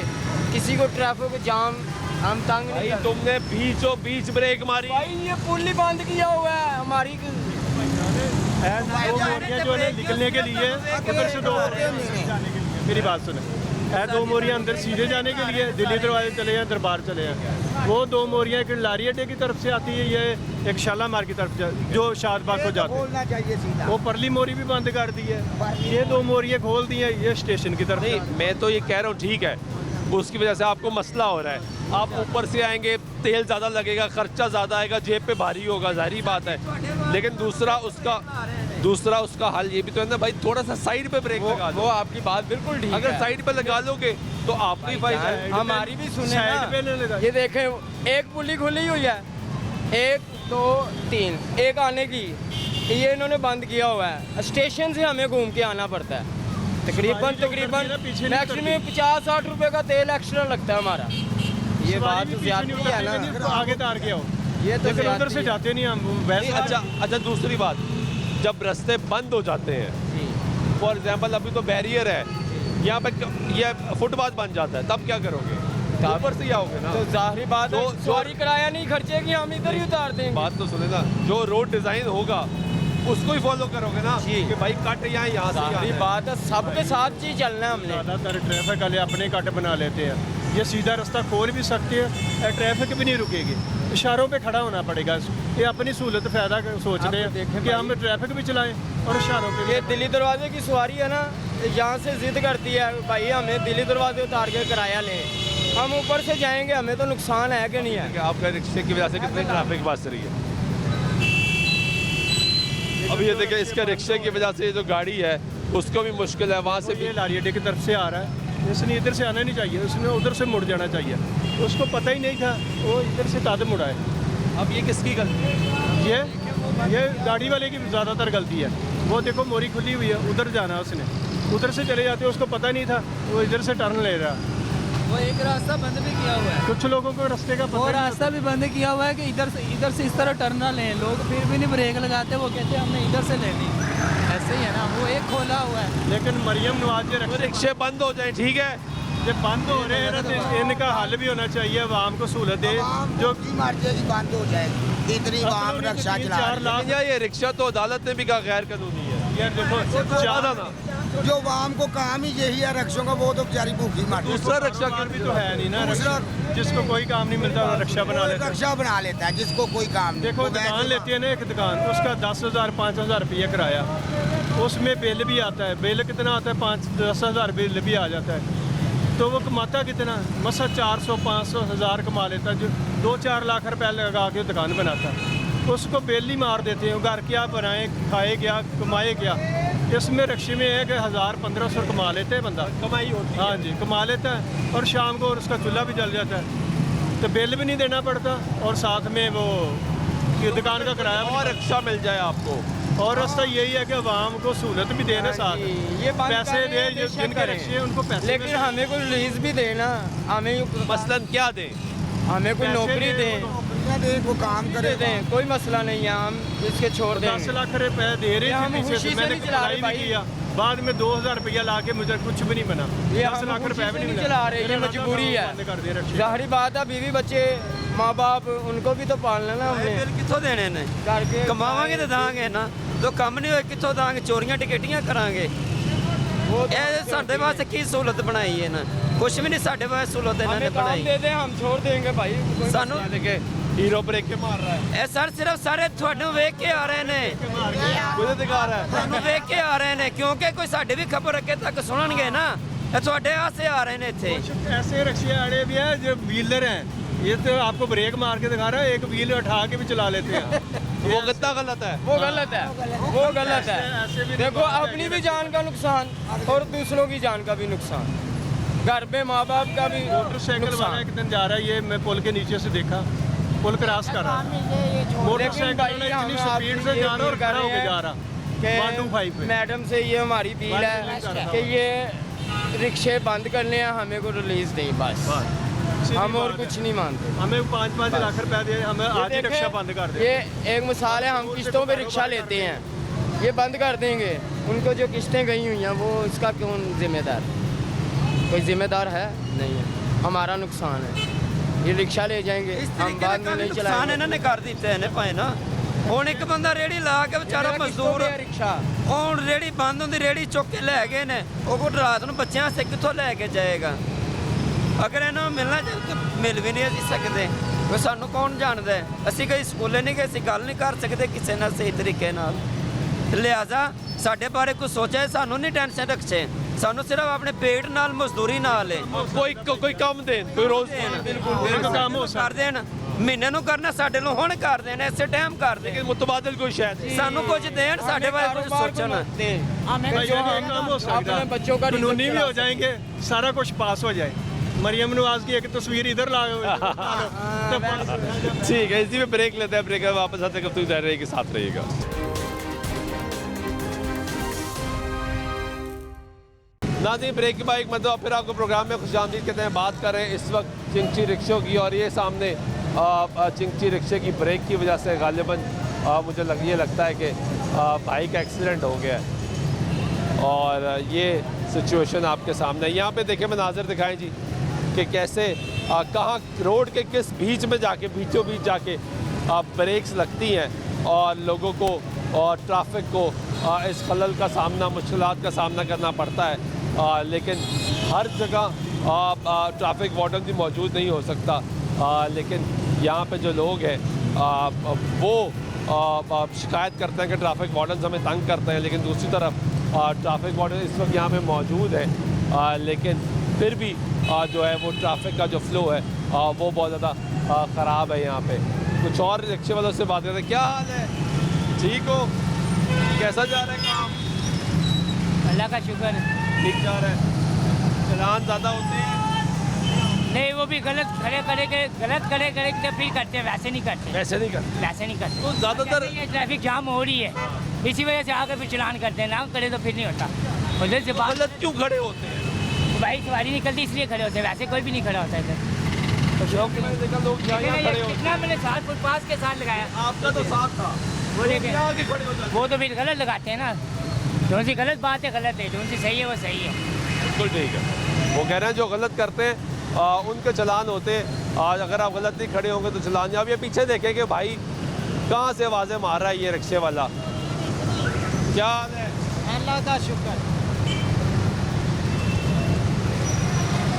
किसी को ट्रैफिक जाम हम तंग नहीं भाई कर। तुमने बीचों बीच ब्रेक मारी। भाई ये पुल ही बंद किया हुआ है हमारी। दो मोरियां जो है निकलने के लिए उधर से दो, मेरी बात सुने, है दो मोरियां अंदर सीधे जाने के लिए दिल्ली दरवाजे चले हैं, दरबार चले हैं। वो दो मोरियां एक लारी अड्डे की तरफ से आती है, ये एक शालामार की तरफ जो शादबाग को जाते हैं, चाहिए सीधा। वो परली मोरी भी बंद कर दी है। ये दो मोरियां खोल दी हैं, ये स्टेशन की तरफ। नहीं, मैं तो ये कह रहा हूँ ठीक है, उसकी वजह से आपको मसला हो रहा है। आप ऊपर से आएंगे, तेल ज़्यादा लगेगा, खर्चा ज़्यादा आएगा, जेब पे भारी होगा, जाहिर बात है। लेकिन दूसरा उसका हल ये भी तो है ना भाई, थोड़ा सा साइड पे ब्रेक लगा लो। वो आपकी बात बिल्कुल ठीक अगर है। साइड पे लगा लोगे तो आपको ही फायदा है। हमारी भी सुने साइड पे ना, नहीं लगा। ये देखें एक पुली खुली हुई है, 1 2 3, एक आने की, ये इन्होंने बंद किया हुआ है। स्टेशन से हमें घूम के आना पड़ता है, तकरीबन मैक्सिमम 50-60 रुपए का तेल एक्स्ट्रा लगता है हमारा। ये बात तो ज्यादा है ना, तो आगे तार के आओ, ये तो लेकिन उधर ज्यादती से है। जाते नहीं हम नहीं, वैसे। अच्छा दूसरी बात, जब रास्ते बंद हो जाते हैं, फॉर एग्जाम्पल अभी तो बैरियर है, यहाँ पे ये फुटपाथ बन जाता है, तब क्या करोगे? ऊपर से ही आओगे ना। तो जाहिर बात है, जो- सवारी किराया नहीं खर्चेगी, हम इधर ही उतार देंगे। बात तो सुने ना, जो रोड डिजाइन होगा उसको ही फॉलो करोगे ना कि भाई कट यहाँ से जाहिर यहाँ बात है, सबके साथ चीज चलना है हमने। ज़्यादातर ट्रैफिक वाले अपने कट बना लेते हैं, ये सीधा रास्ता खोल भी सकते हैं, ट्रैफिक भी नहीं रुकेगी, इशारों पे खड़ा होना पड़ेगा। ये अपनी सहूलत फ़ायदा सोचते हैं देखें कि हम ट्रैफिक भी चलाएं और इशारों पे ये भी। दिल्ली दरवाजे की सवारी है ना, यहाँ से जिद करती है भाई हमें दिल्ली दरवाजे उतार के किराया लें, हम ऊपर से जाएंगे, हमें तो नुकसान है कि नहीं है? कि आपका रिक्शे की वजह से कितनी ट्रैफिक बस रही है? अब ये देखिए, इसके रिक्शे की वजह से ये जो गाड़ी है उसको भी मुश्किल है, वहाँ से भी ये लारियडे की तरफ से आ रहा है, इसने इधर से आना नहीं चाहिए, उसने उधर से मुड़ जाना चाहिए। उसको पता ही नहीं था, वो इधर से ताद मुड़ा है। अब ये किसकी गलती है? ये गाड़ी वाले की ज़्यादातर गलती है। वो देखो मोरी खुली हुई है, उधर जाना है उसने, उधर से चले जाते, उसको पता नहीं था, वो इधर से टर्न ले रहा है। वो एक रास्ता बंद भी किया हुआ है, कुछ लोगों को रास्ते का पता वो नहीं रास्ता भी बंद किया हुआ है कि इधर से इस तरह टर्न ना लें। लोग फिर भी नहीं ब्रेक लगाते, वो कहते हैं हमने इधर से लेनी। ऐसे ही है ना, वो एक खोला हुआ है। लेकिन मरियम नवाज ये तो रिक्शे बंद हो जाए, ठीक है, जब बंद हो रहे हैं ना, तो इनका हल भी होना चाहिए, आवाम को सहूलत दे। जो की मर्जी बंद हो जाएगी, इतनी आवाम रक्षा चला रही 4 है। लाख या ये रिक्शा तो अदालत ने भी कहा गैर कानूनी है। यार देखो, ज़्यादा ना, जो आवाम को काम ही यही है रक्षों का, वो तो बेचारी भूखी मर जाती है। दूसरा रक्षा कारोबार भी तो है नहीं ना। दूसरा- जिसको कोई काम नहीं मिलता, वो रक्षा बना वो लेता है। रक्षा बना लेता है जिसको कोई काम नहीं। देखो, वो दुकान वैसे- लेती है ना एक दुकान, उसका 10,000 5,000 रुपये किराया, उसमें बिल भी आता है। बिल कितना आता है? 5-10 हज़ार बिल भी आ जाता है। तो वो कमाता कितना? मसा 400 500 हज़ार कमा लेता है, जो 2-4 लाख रुपए लगा के दुकान बनाता है। उसको बिल ही मार देते हैं। घर क्या बनाए, खाए क्या, कमाए क्या? इसमें रक्शे में है कि 1000-1500 कमा लेते हैं बंदा, कमाई होती है। हाँ जी, कमा लेता है, और शाम को और उसका चूल्हा भी जल जाता है, तो बिल भी नहीं देना पड़ता, और साथ में वो कि दुकान का किराया भी। और रक्षा मिल जाए आपको। और रास्ता यही है कि आवाम को सहूलत भी देना, साथ ये बंद पैसे करें, दे, बेशक जिनके करें। रक्शे हैं उनको पैसे लेकिन मिले। हमें कोई रिलीज भी देना, हमें मसलन क्या दें? हमें कोई पैसे नौकरी दे, दें, नौकरियां दे, वो काम दे करे। दें, कोई मसला नहीं है, हम इसके छोड़ 10 देंगे। लाख रुपए दे रहे ये थे हम पीछे खुशी से, से मैंने नहीं चला रहे अप्लाई भी भाई। किया, बाद में 2000 रुपया ला के मुझे कुछ भी नहीं बना। ये 10 हम लाख खुशी रुपए से भी नहीं नहीं मिला। चला रहे, ये मेरा मजबूरी है। बंद कर दिए रक्शे। जाहिर बात है, बीवी बच्चे माँ बाप उनको भी तो पालना ना हमने। ਬਿੱਲ ਕਿੱਥੋਂ ਦੇਣੇ ਨੇ? ਕਰਕੇ ਕਮਾਵਾਂਗੇ ਤੇ ਦਾਂਗੇ ਨਾ, ਜੋ ਕੰਮ ਨਹੀਂ ਹੋਏ ਕਿੱਥੋਂ ਦਾਂਗੇ? ਚੋਰੀਆਂ ਟਿਕਟੀਆਂ ਕਰਾਂਗੇ। ਇਹ ਸਾਡੇ ਵਾਸਤੇ ਕੀ ਸਹੂਲਤ ਬਣਾਈ ਹੈ ਨਾ? ਕੁਛ ਵੀ ਨਹੀਂ ਸਾਡੇ ਵਾਸਤੇ ਸਹੂਲਤ ਇਹਨਾਂ ਨੇ हमें काम ਬਣਾਈ। दे दें, हम छोड़ देंगे भाई। कोई ਸਾਨੂੰ देखिए हीरो ब्रेक के मार रहा है, ਇਹ ਸਰ ਸਿਰਫ ਸਾਰੇ ਤੁਹਾਨੂੰ ਵੇਖ ਕੇ ਆ ਰਹੇ ਨੇ, मुझे दिखा रहा है। ਤੁਹਾਨੂੰ ਵੇਖ ਕੇ ਆ ਰਹੇ ਨੇ, ਕਿਉਂਕਿ ਕੋਈ ਸਾਡੀ ਵੀ ਖਬਰ ਅੱਗੇ ਤੱਕ ਸੁਣਨਗੇ ਨਾ। ਇਹ ਤੁਹਾਡੇ ਵਾਸਤੇ ਆ ਰਹੇ ਨੇ ਇੱਥੇ। कुछ ऐसे रक्शे आड़े भी हैं जो व्हीलर हैं, ये तो आपको ब्रेक मार के दिखा रहा है, एक व्हील उठा के भी चला लेते हैं। वो कितना गलत है। वो गलत है, वो गलत ऐसे भी है। देखो, अपनी भी जान का नुकसान और दूसरों की जान का भी नुकसान, घर पे माँ बाप का भी मोटरसाइकिल वाला नुकसान। एक दिन जा रहा है, ये मैं पुल के नीचे से देखा, पुल क्रॉस कर रहा है, मोटरसाइकिल भाई, वाला हम इतनी स्पीड से आपसे जा रहा है और ये खड़ा होके कर जा रहे रहा कि 125 पे। मैडम से ये हमारी अपील है कि ये रिक्शे बंद करने हैं, हमें को रिलीज दें बस। सीधी हम और बात है। कुछ नहीं मानते। हमें 5-5 लाख रुपए दे, हमें आज ही ये रक्षा देखें, बंद कर दे। ये एक मिसाल है, हम किस्तों पे रिक्शा लेते हैं, ये बंद कर देंगे। उनको जो किस्तें गई हुई हैं वो इसका कौन जिम्मेदार? कोई जिम्मेदार है? नहीं है, हमारा नुकसान है। ये रिक्शा ले जाएंगे, ਇਸ हम ਤਰੀਕੇ बाद ਨਾਲ में नहीं ਨੁਕਸਾਨ चलाएंगे। ਇਹਨਾਂ ਨੇ ਕਰ ਦਿੱਤੇ ਨੇ ਭਾਈ ਨਾ। ਹੁਣ ਇੱਕ ਬੰਦਾ ਰੇੜੀ ਲਾ ਕੇ ਵਿਚਾਰਾ मेरा किस्तों ਮਜ਼ਦੂਰ, पे है रिक्शा। ਹੁਣ ਰੇੜੀ ਬੰਦ ਹੁੰਦੀ, ਰੇੜੀ ਚੁੱਕ ਕੇ ਲੈ ਗਏ ਨੇ, ਉਹ ਕੋਈ ਰਾਤ ਨੂੰ ਬੱਚਿਆਂ ਵਾਸਤੇ ਕਿੱਥੋਂ ਲੈ ਕੇ ਜਾਏਗਾ? ਅਗਰ ਇਹਨਾਂ ਨੂੰ ਮਿਲਣਾ ਚਾਹੀਦਾ ਤਾਂ ਮਿਲ ਵੀ ਨਹੀਂ ਅਸੀਂ ਸਕਦੇ। ਕੋਈ ਸਾਨੂੰ ਕੌਣ ਜਾਣਦਾ ਹੈ? ਅਸੀਂ ਕਦੇ ਸਕੂਲੇ ਨਹੀਂ ਗਏ, ਅਸੀਂ ਗੱਲ ਨਹੀਂ ਕਰ ਸਕਦੇ ਕਿਸੇ ਨਾਲ ਸਹੀ ਤਰੀਕੇ ਨਾਲ। ਲਿਹਾਜ਼ਾ ਸਾਡੇ ਬਾਰੇ ਕੁਝ ਸੋਚੇ, ਸਾਨੂੰ ਨਹੀਂ ਟੈਨਸ਼ਨ ਰੱਖੇ, ਸਾਨੂੰ ਸਿਰਫ ਆਪਣੇ ਪੇਟ ਨਾਲ ਮਜ਼ਦੂਰੀ ਨਾਲ ਹੈ। कोई कम दें, कोई रोज बिल्कुल काम हो ਕਰ ਦੇਣ, ਮਹੀਨੇ ਨੂੰ ਕਰਨਾ ਸਾਡੇ ਨੂੰ ਹੁਣ ਕਰ ਦੇਣ, ਇਸੇ ਟਾਈਮ ਕਰ ਦੇਣ। लेकिन मुतबादिल कोई शायद ਸਾਨੂੰ ਕੁਝ ਦੇਣ, ਸਾਡੇ ਬਾਰੇ कुछ कारोबार को सोचना। मत दें। भाई, जो ये हम काम हो सकता अपने बच्चों का कानूनी रिजल्ट भी हो चला जाएंगे, सारा कुछ पास हो जाए। मरियम नवाज की एक तस्वीर इधर ला तो ठीक है, इसी में ब्रेक लेते हैं, ब्रेक में वापस आते हैं, कब तक रहेगी, साथ रहिएगा। नाज़रीन, ब्रेक के बाद एक मतलब फिर आपको प्रोग्राम में खुशामदीद कहते हैं। बात करें इस वक्त चिंची रिक्शों की, और ये सामने चिंची रिक्शे की ब्रेक की वजह से गालिबन मुझे ये लगता है कि भाई का एक्सीडेंट हो गया है, और ये सिचुएशन आपके सामने है। यहाँ पे देखें, मनाज़र दिखाएं जी कि कैसे कहाँ रोड के किस बीच में जाके, बीचों बीच जाके ब्रेक्स लगती हैं और लोगों को और ट्रैफिक को इस खलल का सामना, मुश्किलात का सामना करना पड़ता है। लेकिन हर जगह ट्रैफिक वार्डन भी मौजूद नहीं हो सकता, लेकिन यहाँ पे जो लोग हैं वो शिकायत करते हैं कि ट्रैफिक वार्डन हमें तंग करते हैं, लेकिन दूसरी तरफ ट्रैफिक वार्डन इस वक्त यहाँ पे मौजूद है, लेकिन फिर भी जो है वो ट्रैफिक का जो फ्लो है वो बहुत ज़्यादा ख़राब है यहाँ पे। कुछ और रिक्शे वालों से बात करते हैं। क्या हाल है, ठीक हो, कैसा जा रहा है काम? अल्लाह का शुक्र है। ठीक जा रहा है। चलान ज़्यादा होते हैं? नहीं, वो भी गलत खड़े करे तो फिर करते हैं, वैसे नहीं करते। वैसे नहीं करते? वैसे नहीं करते। तो ज़्यादातर ये ट्रैफिक जाम हो रही है, इसी वजह से आकर फिर चलान करते हैं, ना करे तो फिर नहीं होता। उधर से बात गलत क्यों खड़े होते हैं? भाई सवारी निकलती इसलिए खड़े होते हैं, वैसे कोई भी नहीं खड़ा होता इधर। तो शौक मैंने देखा लोग यहाँ खड़े होते हैं। कितना मैंने 7 फुट पास के साथ लगाया, आपका तो साथ था, वो लेके यहाँ आके खड़े हो जाते हैं। वो तो फिर गलत लगाते हैं ना। जो सी गलत बात है गलत है, जो सी सही है वो सही है। बिल्कुल ठीक है। वो कह रहे हैं जो गलत करते हैं उनके चलान होते हैं। आज अगर आप गलत नहीं खड़े होंगे तो चलान। आप ये पीछे देखें कि भाई कहाँ से आवाज़ें मार रहा है ये रिक्शे वाला। क्या हाल है? अल्लाह का शुक्र।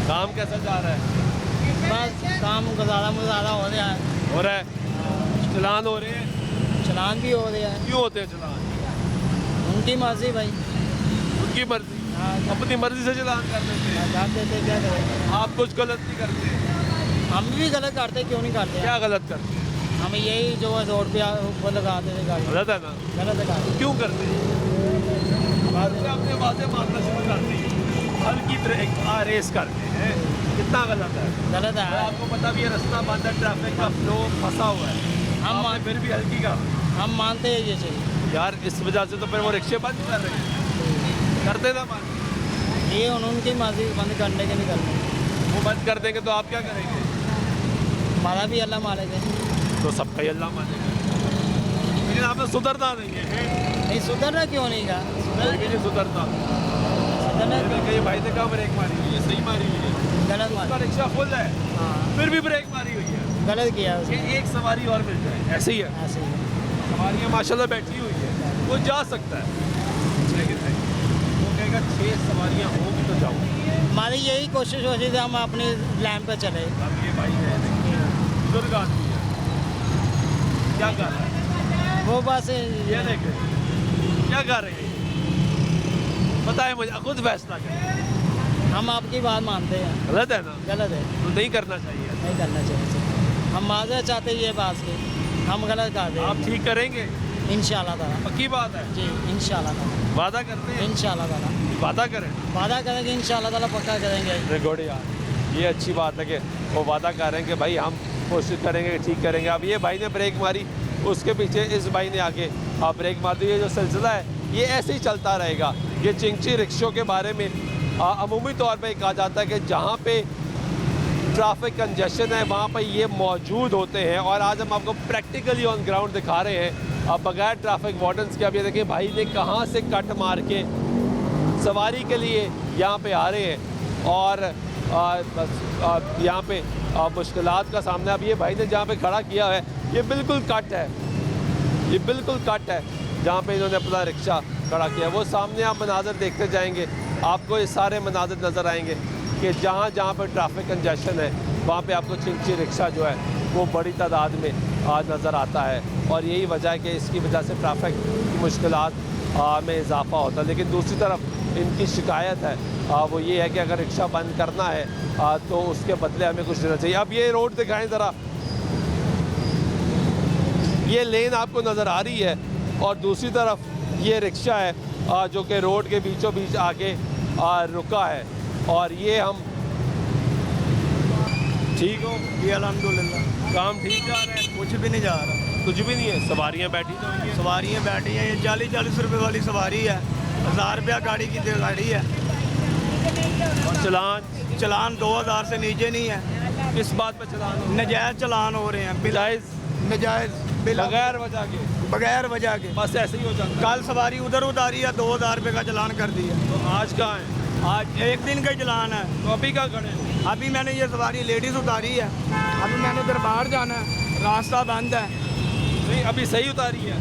काम कैसा जा रहा है? बस काम गुजारा मुजारा हो रहा है। हो रहा है। चलान हो रहे हैं? चलान भी हो रहा है। क्यों होते हैं चलान? उनकी मर्जी भाई, उनकी मर्जी, अपनी मर्जी से चलान कर देते हैं। जान देते क्या करें। आप कुछ गलत नहीं करते? हम भी गलत करते, क्यों नहीं करते? क्या गलत करते हैं? हम यही जो है रोड पे ऊपर लगाते थे गाड़ी, गलत है ना? गलत है। क्यों करते हैं? अपने बातें मारना शुरू करते हैं, हल्की ब्रेक रेस करते हैं। कितना गलत है? गलत है। आपको पता भी है रास्ता बंद है, ट्रैफिक का फ्लो फंसा हुआ है, हम फिर भी हल्की का। हम मानते हैं ये चाहिए यार इस वजह से तो फिर वो रिक्शे बंद कर रहे हैं। करते ना बंद, ये उनकी मर्जी बंद करने के नहीं करने। वो बंद कर देंगे तो आप क्या करेंगे? हमारा भी अल्लाह मानेगा। तो सबका ही अल्लाह मानेगा, लेकिन आपने सुधरना नहीं है। नहीं सुधरना क्यों नहीं का? कोई भी नहीं सुधरता। कई भाई ने कहा ब्रेक मारी हुई है, सही मारी हुई है, गलत उसका माना। रिक्शा फुल है हाँ, फिर भी ब्रेक मारी हुई है। गलत किया उसने। ये एक सवारी और मिल जाए, ऐसे ही है। ऐसे ही सवारियाँ माशाल्लाह बैठी हुई है, वो जा सकता है, लेकिन नहीं, वो कहेगा 6 सवारियाँ होंगी तो जाऊँ। हमारी यही कोशिश हो रही थी हम अपनी लाइन पे चले। अब ये भाई है बुजुर्ग आदमी है, क्या कर रहा है? वो बस ये देखे क्या कर रहे हैं? बताए मुझे, खुद फैसला करें। हम आपकी बात मानते हैं। गलत है ना? गलत है, तो नहीं करना चाहिए। नहीं करना चाहिए। हम माजरत चाहते हैं ये बात की, हम गलत कर रहे आप हैं। ठीक करेंगे? इंशाल्लाह ताला। पक्की बात है? जी इंशाल्लाह ताला। वादा करते हैं? इंशाल्लाह ताला वादा करें। वादा करेंगे, इंशाल्लाह ताला पक्का करेंगे। गुड यार, ये अच्छी बात है कि वो वादा कर रहे हैं कि भाई हम कोशिश करेंगे कि ठीक करेंगे। अब ये भाई ने ब्रेक मारी, उसके पीछे इस भाई ने आके ब्रेक मार दी। ये जो सिलसिला है ये ऐसे ही चलता रहेगा। ये चिंची रिक्शों के बारे में अमूमी तौर पे कहा जाता है कि जहाँ पे ट्रैफिक कंजेशन है वहाँ पर ये मौजूद होते हैं। और आज हम आपको प्रैक्टिकली ऑन ग्राउंड दिखा रहे हैं अब बगैर ट्रैफिक वार्डन्स के। अब ये देखें भाई ने कहाँ से कट मार के सवारी के लिए यहाँ पे आ रहे हैं और बस यहाँ पे मुश्किलात का सामना। अब ये भाई ने जहाँ पे खड़ा किया है ये बिल्कुल कट है, ये बिल्कुल कट है जहाँ पे इन्होंने अपना रिक्शा खड़ा किया। वो सामने आप मनाज़र देखते जाएंगे, आपको ये सारे मनाज़र नज़र आएंगे कि जहाँ जहाँ पर ट्रैफिक कंजेशन है वहाँ पे आपको चिंची रिक्शा जो है वो बड़ी तादाद में आज नज़र आता है। और यही वजह है कि इसकी वजह से ट्रैफिक की मुश्किलात में इजाफा होता है। लेकिन दूसरी तरफ इनकी शिकायत है वो ये है कि अगर रिक्शा बंद करना है तो उसके बदले हमें कुछ देना चाहिए। अब ये रोड दिखाएं ज़रा, ये लेन आपको नज़र आ रही है और दूसरी तरफ ये रिक्शा है जो कि रोड के बीचों बीच आके रुका है। और ये हम ठीक हो? ये अल्हम्दुलिल्लाह काम ठीक जा रहा है? कुछ भी नहीं जा रहा, कुछ भी नहीं है। सवारियाँ बैठी तो हुई हैं। सवारियाँ बैठी हैं। ये 40-40 रुपए वाली सवारी है, 1000 रुपया गाड़ी की गाड़ी है। और चलान 2000 से नीचे नहीं है। किस बात पे चलान हो? नजायज़ चलान हो रहे हैं, जायज़ नजायज़ बगैर वजह के, बगैर वजह के। बस ऐसे ही हो जाता है। कल सवारी उधर उतारी है, 2000 रुपये का चलान कर दिया। तो आज कहाँ है? आज एक दिन का ही चलान है। तो अभी कहाँ खड़े हैं? अभी मैंने ये सवारी लेडीज़ उतारी है, अभी मैंने दरबार जाना है, रास्ता बंद है। नहीं अभी सही उतारी है,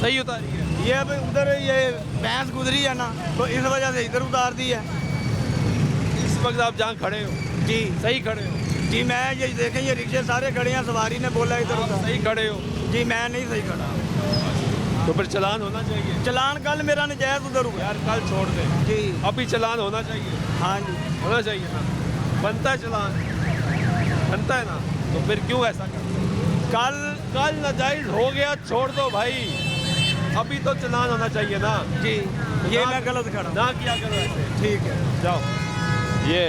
सही उतारी है। ये अब उधर ये भैंस गुजरी है ना, तो इस वजह से इधर उतार दी है। इस वक्त आप जहाँ खड़े हो जी सही खड़े हो? जी मैं ये देखें ये रिक्शे सारे खड़े हैं, सवारी ने बोला इधर आप उतार। सही खड़े हो जी मैं नहीं सही खड़ा। तो फिर चलान होना चाहिए। चलान कल मेरा नजायज़ उधर हुआ। यार कल छोड़ दे, जी अभी चलान होना चाहिए। हाँ जी। होना चाहिए ना, बनता है चलान, बनता है ना, तो फिर क्यों ऐसा करते हैं? कल नाजायज हो गया, छोड़ दो भाई, अभी तो चलान होना चाहिए ना जी, ये मैं गलत खड़ा ना किया करो ऐसे। ठीक है, जाओ। ये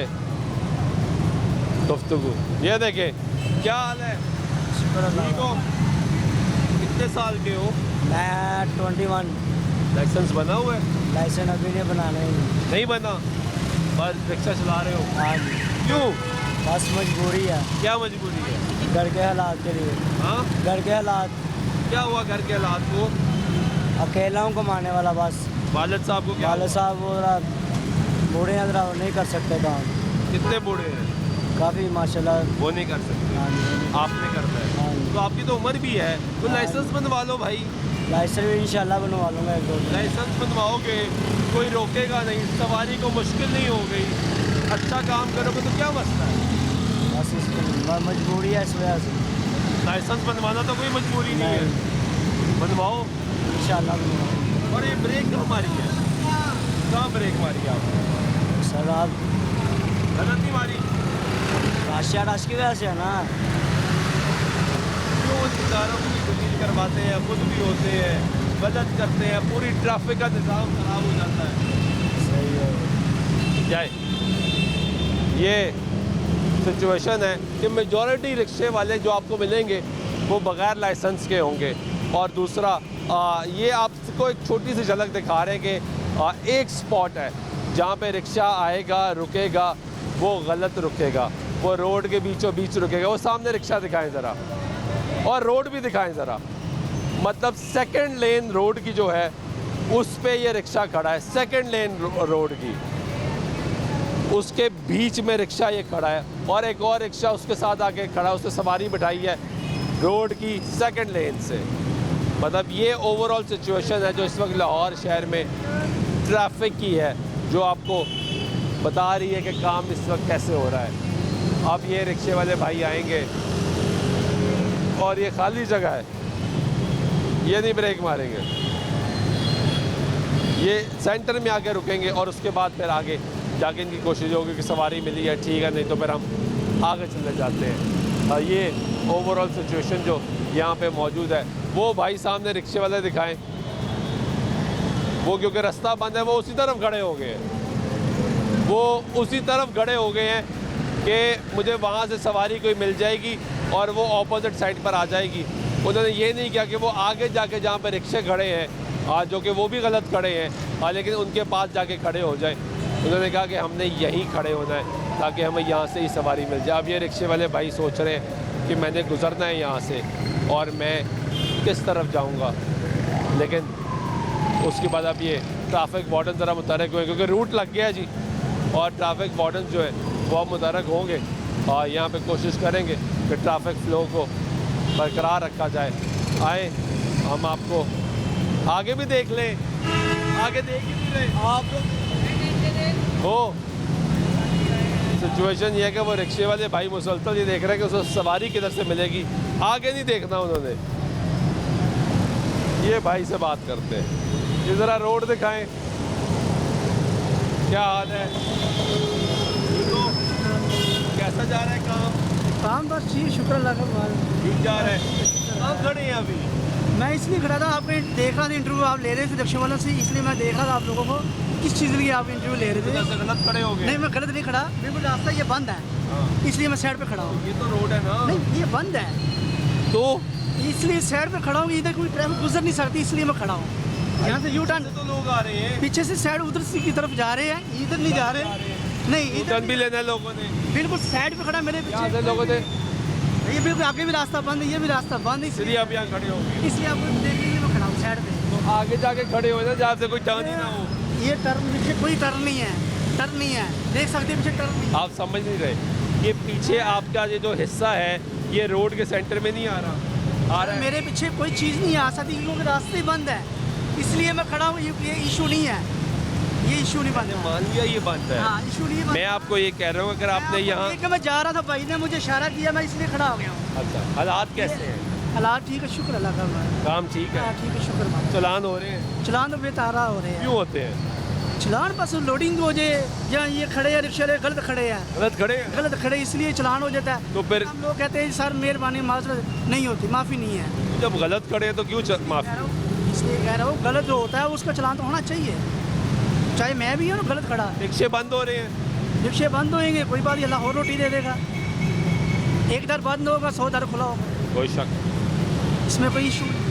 गुफ्तगू, ये देखे क्या हाल है, ठीक हो? कितने साल के हो? मैं 21। लाइसेंस बना हुआ है? लाइसेंस अभी नहीं बनाना है। नहीं बना, बस रिक्शा चला रहे हो? हाँ जी, क्यों, बस मजबूरी है, क्या मजबूरी है? घर के हालात के लिए। हाँ, घर के हालात, क्या हुआ घर के हालात को? अकेला हूँ कमाने वाला बस। वालिद साहब को क्या वाले हुआ? साहब वो जरा बूढ़े हैं, जरा वो नहीं कर सकते काम। कितने बूढ़े हैं? काफ़ी माशाल्लाह। वो नहीं कर सकते, हाँ जी, आपने करना है। हाँ जी। तो आपकी तो उम्र भी है, तो लाइसेंस बनवा लो भाई। लाइसेंस भी इंशाल्लाह बनवा लूँगा एक 2 दिन। लाइसेंस बनवाओगे, कोई रोकेगा नहीं, सवारी को मुश्किल नहीं हो गई, अच्छा काम करोगे तो क्या मसला है? बस इसको मजबूरी है इस वजह से। लाइसेंस बनवाना तो कोई मजबूरी नहीं है, बनवाओ। इंशाल्लाह बनवाऊंगा। और ये ब्रेक कहाँ मारी है, कहाँ ब्रेक मारी है आपने? सर आप गलत नहीं मारी? राशिया राश की वजह से है ना। क्यों इंतजारों की दलील करवाते हैं, खुद भी होते हैं, गलत करते हैं, पूरी ट्रैफिक का निज़ाम खराब हो जाता है। सही है। जाए, ये सिचुएशन है कि मेजॉरिटी रिक्शे वाले जो आपको मिलेंगे वो बगैर लाइसेंस के होंगे। और दूसरा ये आपको एक छोटी सी झलक दिखा रहे हैं कि एक स्पॉट है जहाँ पे रिक्शा आएगा, रुकेगा, वो गलत रुकेगा, वो रोड के बीचों बीच रुकेगा। वो सामने रिक्शा दिखाएं ज़रा, और रोड भी दिखाएं ज़रा, मतलब सेकंड लेन रोड की जो है उस पे ये रिक्शा खड़ा है, सेकंड लेन रोड की, उसके बीच में रिक्शा ये खड़ा है, और एक और रिक्शा उसके साथ आके खड़ा है, उसने सवारी बिठाई है रोड की सेकंड लेन से। मतलब ये ओवरऑल सिचुएशन है जो इस वक्त लाहौर शहर में ट्रैफिक की है, जो आपको बता रही है कि काम इस वक्त कैसे हो रहा है। अब ये रिक्शे वाले भाई आएंगे और ये खाली जगह है, ये नहीं ब्रेक मारेंगे, ये सेंटर में आके रुकेंगे और उसके बाद फिर आगे जाके इनकी कोशिश होगी कि सवारी मिली है, ठीक है, नहीं तो फिर हम आगे चले जाते हैं। ये ओवरऑल सिचुएशन जो यहाँ पे मौजूद है। वो भाई सामने रिक्शे वाले दिखाएं, वो क्योंकि रास्ता बंद है वो उसी तरफ खड़े हो गए हैं, वो उसी तरफ खड़े हो गए हैं कि मुझे वहाँ से सवारी कोई मिल जाएगी और वो ऑपोजिट साइड पर आ जाएगी। उन्होंने ये नहीं किया कि वो आगे जाके जहाँ पर रिक्शे खड़े हैं, जो कि वो भी गलत खड़े हैं, लेकिन उनके पास जाके खड़े हो जाए। उन्होंने कहा कि हमने यहीं खड़े होना है ताकि हमें यहाँ से ही सवारी मिल जाए। अब ये रिक्शे वाले भाई सोच रहे हैं कि मैंने गुजरना है यहाँ से और मैं किस तरफ जाऊँगा, लेकिन उसके बाद अब ये ट्रैफिक वार्डन ज़रा मुतहरक हुए क्योंकि रूट लग गया जी, और ट्रैफिक वार्डन जो है वो मुतहरक होंगे और यहाँ पे कोशिश करेंगे कि ट्रैफिक फ़्लो को बरकरार रखा जाए। आए हम आपको आगे भी देख लें, आगे देख ही नहीं रहे आप हो। सिचुएशन ये है कि वो रिक्शे वाले भाई मुसलसल ये देख रहे हैं कि उसको सवारी किधर से मिलेगी, आगे नहीं देखना उन्होंने। ये भाई से बात करते हैं, ये ज़रा रोड दिखाएं, क्या हाल है, तो कैसा जा रहा है काम? बस ठीक, शुक्र अल्लाह का, ठीक जा रहा है। कहाँ खड़े हैं अभी? मैं इसलिए खड़ा था, आपने देखा था इंटरव्यू आप ले रहे थे रिक्शे वालों से, इसलिए मैं देख रहा था आप लोगों को किस चीज़ के लिए आप इंटरव्यू ले रहे थे। गलत खड़े हो गए? नहीं, मैं गलत नहीं खड़ा, बिल्कुल रास्ता ये बंद है, इसलिए मैं साइड पे खड़ा हूँ। ये तो रोड है ना? नहीं, ये बंद है तो इसलिए साइड पे खड़ा हूँ, इधर कोई ट्रैफिक गुजर नहीं सकती, इसलिए मैं खड़ा हूँ। यहाँ से यू टर्न तो लोग आ रहे हैं, पीछे से साइड उधर से की तरफ जा रहे हैं, इधर नहीं जा रहे। नहीं, इधर भी लेना है लोगों ने, बिल्कुल साइड पे खड़ा मेरे पीछे लोगों ने, ये बिल्कुल आगे भी रास्ता बंद है, ये भी रास्ता बंद है, इसलिए आप यहाँ खड़े हो गए। इसलिए आप देख लीजिए मैं खड़ा हूँ साइड पे। तो आगे जाके खड़े हो ना जहाँ से कोई टर्न ही ना हो। ये टर्न पीछे कोई टर्न नहीं है, टर्न नहीं है, देख सकते हैं पीछे टर्न नहीं। आप समझ नहीं रहे, ये पीछे आपका ये जो हिस्सा है ये रोड के सेंटर में नहीं आ रहा है। मेरे पीछे कोई चीज़ नहीं आ सकती क्योंकि रास्ते ही बंद है, इसलिए मैं खड़ा हूँ। ये इशू नहीं है, ये इशू नहीं बंद है। मान लिया ये बंद है। हाँ, इशू नहीं बंद। मैं आपको ये कह रहा हूँ अगर आपने यहाँ, मैं जा रहा था, भाई ने मुझे इशारा किया, मैं इसलिए खड़ा हो गया हूँ। अच्छा, हालात कैसे हैं? हालात ठीक है, शुक्र अल्लाह का। काम ठीक है? ठीक है, शुक्र। चलान हो रहे हैं? चलान तो बेतारा हो रहे हैं। क्यों होते हैं? चलान बस लोडिंग हो जाए या ये खड़े हैं रिक्शे वाले गलत खड़े हैं, गलत खड़े इसलिए चलान हो जाता है। तो फिर हम लोग कहते हैं सर मेहरबानी माजरत नहीं होती, माफ़ी नहीं है। जब गलत खड़े हैं तो क्यों माफ़ी? इसलिए कह रहा हूँ गलत जो होता है उसका चलान तो होना चाहिए, चाहे मैं भी हूँ गलत खड़ा। रिक्शे बंद हो रहे हैं, रिक्शे बंद होएंगे कोई बात नहीं, अल्लाह और रोटी दे देगा। एक दर बंद होगा 100 दर खुला होगा, कोई शक, इसमें कोई इशू नहीं।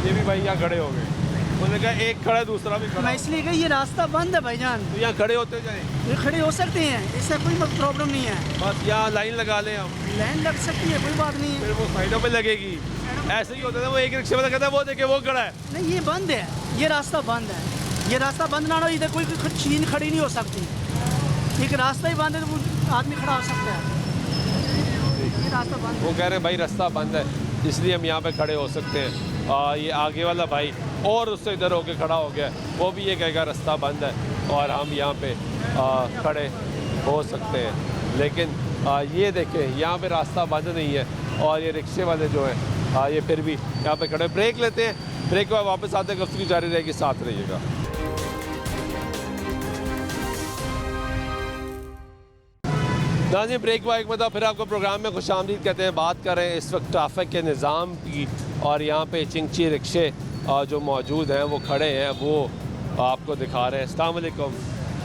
ये भी भाई यहाँ खड़े हो गए, उन्होंने कहा एक खड़ा है दूसरा भी खड़ा। मैं इसलिए कही ये रास्ता बंद है भाईजान, तो यहाँ खड़े होते जाए, ये खड़े हो सकते हैं, इससे कोई प्रॉब्लम नहीं है। बस यहाँ लाइन लगा लें हम, लाइन लग सकती है, कोई बात नहीं है। फिर वो साइडों पे लगेगी। ऐसे ही होता है, वो एक रिक्शे वाला कहता है वो देखे वो खड़ा है। नहीं ये बंद है, ये रास्ता बंद है, ये रास्ता बंद ना हो, इधर कोई चीज खड़ी नहीं हो सकती। एक रास्ता ही बंद है तो वो आदमी खड़ा हो सकता है, ये रास्ता बंद वो कह रहे हैं भाई रास्ता बंद है इसलिए हम यहाँ पे खड़े हो सकते हैं। ये आगे वाला भाई और उससे इधर होके खड़ा हो गया, वो भी ये कहेगा रास्ता बंद है और हम यहाँ पे खड़े हो सकते हैं। लेकिन ये देखें यहाँ पे रास्ता बंद नहीं है और ये रिक्शे वाले जो हैं ये फिर भी यहाँ पे खड़े। ब्रेक लेते हैं, ब्रेक के बाद वापस आते हैं, गुफ्तगू जारी रहेगी, साथ रहिएगा। नाज़रीन ब्रेक हुआ एक मतलब फिर आपको प्रोग्राम में खुशामदीद कहते हैं। बात कर रहे हैं इस वक्त ट्रैफिक के निज़ाम की और यहाँ पे चिंची रिक्शे जो मौजूद हैं वो खड़े हैं, वो आपको दिखा रहे हैं। अस्सलाम वालेकुम,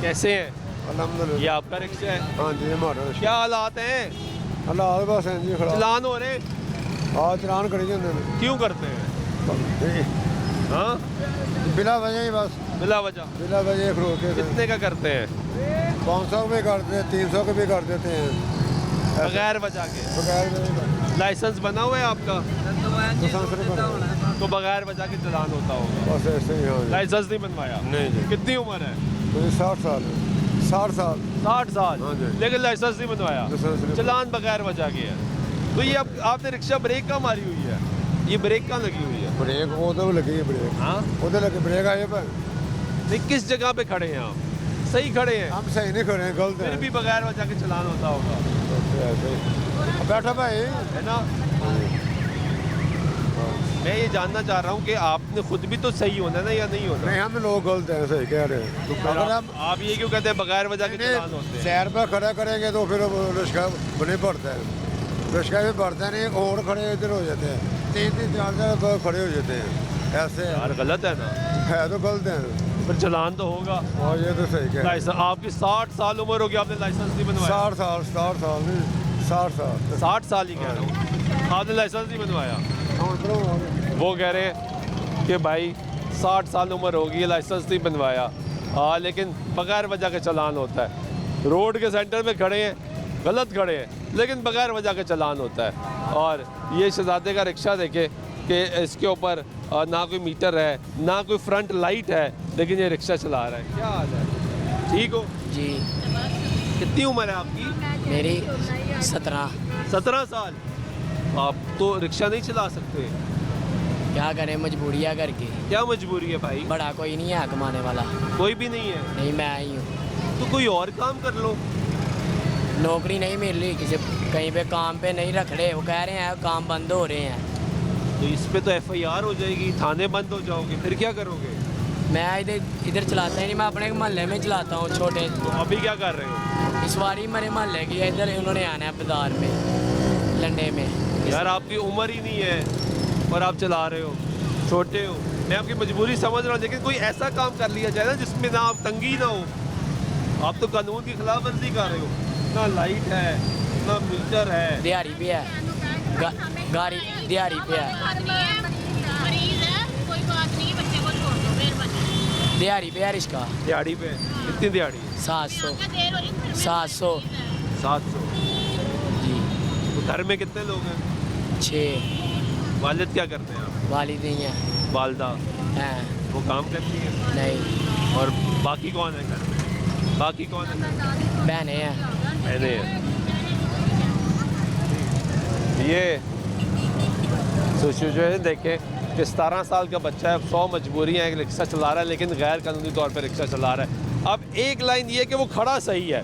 कैसे हैं? अल्हम्दुलिल्लाह। ये आपका रिक्शा है? हाँ जी हमारा रिक्शा। क्या हालात हैं? हालात बस हैं जी खड़ा। चलान हो रहे? हाँ चलान करी जाते हैं। क्यों करते हैं? हाँ बिला वजह ही बस, बिला वजह खड़ो के। कितने का करते हैं? 500 के भी करते हैं, 300 के भी कर देते हैं, बगैर वजह के। बगैर वजह का। लाइसेंस बना हुआ है आपका? तो बगैर वजह के चलान होता होगा। बस ऐसे ही। हाँ लाइसेंस नहीं बनवाया? नहीं। कितनी उम्र है? मुझे 60 साल है। 60 साल। 60 साल? हाँ जी। लेकिन लाइसेंस नहीं बनवाया, चलान बगैर वजह के है। तो ये अब आपने रिक्शा ब्रेक कहाँ मारी हुई है? ये ब्रेक कहाँ लगी हुई है? ब्रेक वो तो लगी है ब्रेक। हाँ उधर लगे ब्रेक आए पर। नहीं, किस जगह पे खड़े हैं आप? सही खड़े हैं? हम सही नहीं खड़े हैं, गलत फिर है। भी बगैर वजह के चलान होता होगा, बैठा भाई है ना? मैं ये जानना चाह रहा हूँ कि आपने खुद भी तो सही होना है ना, या नहीं होना? नहीं, हम लोग गलत हैं, सही कह रहे हैं। तो अगर आप ये क्यों कहते हैं बगैर वजह के चलान होते हैं? सैर पर खड़ा करेंगे तो फिर रिक्शा नहीं बढ़ता है, रिक्शा भी बढ़ता नहीं, और खड़े इधर हो जाते हैं, 3-3 4 खड़े हो जाते हैं, ऐसे यार गलत है ना? है तो गलत है, फिर चलान तो होगा। और ये तो सही कह। लाइसेंस आपकी 60 साल उम्र होगी, आपने लाइसेंस नहीं बनवाया? 60 साल नहीं, 60 साल। 60 साल ही कह रहा हूँ, आपने लाइसेंस नहीं बनवाया। वो कह रहे हैं कि भाई 60 साल उम्र होगी, लाइसेंस नहीं बनवाया। हाँ, लेकिन बगैर वजह के चलान होता है। रोड के सेंटर में खड़े हैं, गलत खड़े हैं, लेकिन बगैर वजह के चलान होता है। और ये शहजादे का रिक्शा देखे कि इसके ऊपर ना कोई मीटर है, ना कोई फ्रंट लाइट है, लेकिन ये रिक्शा चला रहा है। क्या हाल है? ठीक हो जी। कितनी उम्र है आपकी? मेरी 17। 17 साल? आप तो रिक्शा नहीं चला सकते? क्या करें, मजबूरी है घर की। क्या मजबूरी है भाई? बड़ा कोई नहीं है कमाने वाला। कोई भी नहीं है? नहीं, मैं ही हूँ। तो कोई और काम कर लो। नौकरी नहीं मिल रही, किसी कहीं पे काम पे नहीं रख रहे, वो कह रहे हैं काम बंद हो रहे हैं। तो इस पे तो FIR हो जाएगी, थाने बंद हो जाओगे, फिर क्या करोगे? मैं इधर चलाता ही नहीं, मैं अपने मोहल्ले में चलाता हूँ छोटे। तो अभी क्या कर रहे हो? इस बारी मेरे मोहल्ले की है, इधर उन्होंने आना है बाजार में, लंडे में। यार आपकी उम्र ही नहीं है और आप चला रहे हो, छोटे हो। मैं आपकी मजबूरी समझ रहा हूँ, लेकिन कोई ऐसा काम कर लिया जाए ना जिसमें ना आप तंगी ना हो। आप तो कानून की खिलाफ वर्जी कर रहे हो, ना लाइट है, ना मीटर है। दिहाड़ी पे है, गाड़ी दिहाड़ी पे है, दिहाड़ी पे है रिश्का। दिहाड़ी पे? कितनी दिहाड़ी? 700। 700 जी। तो घर में कितने लोग हैं? 6। वालिद क्या करते हैं आप? वालिद नहीं है। वालदा हैं। वो काम करती है? नहीं। और बाकी कौन है घर में? बाकी कौन है? बहनें हैं। बहनें हैं। ये सिचुएशन देखें कि 17 साल का बच्चा है, 100 मजबूरियाँ हैं, रिक्शा चला रहा है, लेकिन गैर कानूनी तौर पर रिक्शा चला रहा है। अब एक लाइन ये कि वो खड़ा सही है,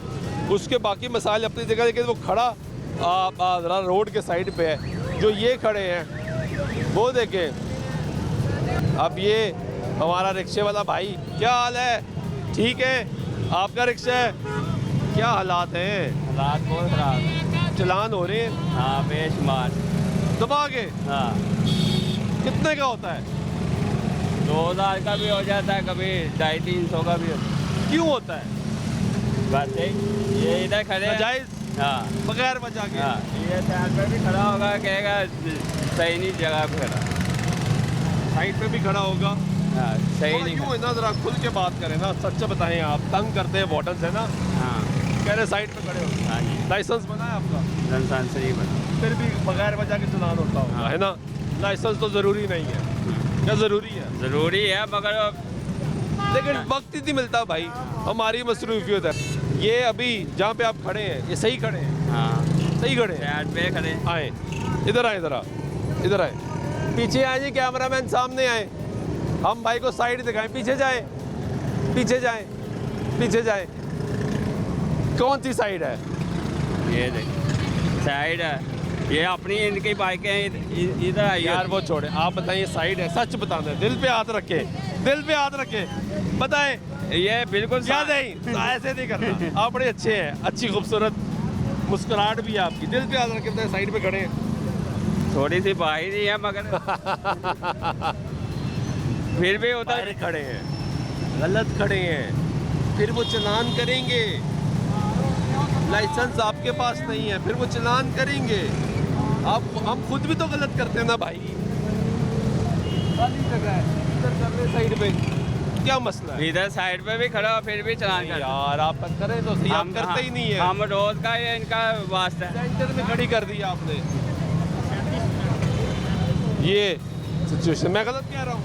उसके बाकी मसाइल अपनी जगह, लेकिन वो खड़ा ज़रा रोड के साइड पे है। जो ये खड़े हैं वो देखें। अब ये हमारा रिक्शे वाला भाई, क्या हाल है? ठीक है, आपका रिक्शा है, क्या हालात हैं? हालात बहुत खराब। चलान हो रहे हैं हाँ, बेशुमार। दबा के। हाँ, कितने का होता है? 2000 का भी हो जाता है, कभी 250-300 का भी होता है। क्यों होता है? बस ये इधर खड़े हैं। नाजायज, हाँ बगैर वजह के। हाँ, ये साइड पे भी खड़ा होगा, कहेगा सही नहीं जगह पे खड़ा। साइड पे भी खड़ा होगा, हाँ, सही नहीं क्यों है ना? जरा खुल के बात करें ना, सच बताएं। आप तंग करते हैं वार्डन से ना, हाँ कह रहे साइड पे खड़े हो। हाँ जी, लाइसेंस बना है आपका? लाइसेंस नहीं बना। फिर भी बगैर वजह के चलान होता होगा, हाँ। है ना? लाइसेंस तो ज़रूरी नहीं है, क्या ज़रूरी है? ज़रूरी है मगर लेकिन वक्त ही नहीं मिलता भाई, हमारी मसरूफियत है। ये अभी जहाँ पे आप खड़े हैं, ये सही खड़े हैं? हाँ, सही खड़े हैं। साइड पे खड़े हैं। आए, इधर आए, इधर आए, पीछे आए जी, कैमरामैन सामने आए। हम भाई को साइड दिखाएं, पीछे जाए, पीछे जाए, पीछे जाए। कौन सी साइड है? ये देख साइड है, ये अपनी इनकी बाइकें हैं, इधर आई यार वो छोड़े, आप बताइए साइड है, सच बताना है, दिल पे हाथ रखे, दिल पे हाथ रखे, बताएं। ये बिल्कुल याद नहीं, ऐसे नहीं करना। आप बड़े अच्छे हैं, अच्छी खूबसूरत मुस्कुराहट भी है आपकी। दिल पे हाथ रखे बताएं, साइड पे खड़े हैं। थोड़ी सी बाहरी है मगर फिर भी उधर बाहर खड़े हैं, गलत खड़े हैं, फिर वो चालान करेंगे। लाइसेंस आपके पास नहीं है, फिर वो चालान करेंगे। आप हम खुद भी तो गलत करते हैं ना भाई। खाली जगह है, इधर कर रहे साइड पे, क्या मसला है? इधर साइड पे भी खड़ा हो, फिर भी चलान कर। यार आप करें तो सही, आप करते ही नहीं है। हम रोज का ये इनका वास्ता है। सेंटर में खड़ी कर दी आपने। ये सिचुएशन, मैं गलत कह रहा हूँ?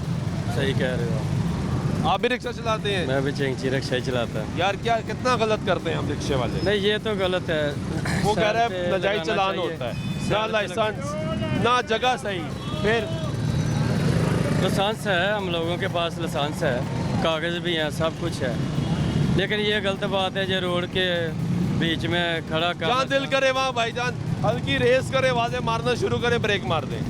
सही कह रहे हो आप भी रिक्शा चलाते हैं? मैं भी चेंगची रिक्शा ही चलाता है। यार क्या, कितना गलत करते हैं हम रिक्शे वाले? नहीं, ये तो गलत है। वो कह रहा है सड़क पे नजायज लगाना चलान चाहिए। होता है, ना सड़क पे लाइसेंस, ना जगह सही। फिर लाइसेंस है, हम लोगों के पास लाइसेंस है, कागज़ भी हैं, सब कुछ है, लेकिन ये गलत बात है जो रोड के बीच में खड़ा कर, जहाँ दिल करे वहाँ भाईजान हल्की रेस करे, वाजे मारना शुरू करे, ब्रेक मार दें।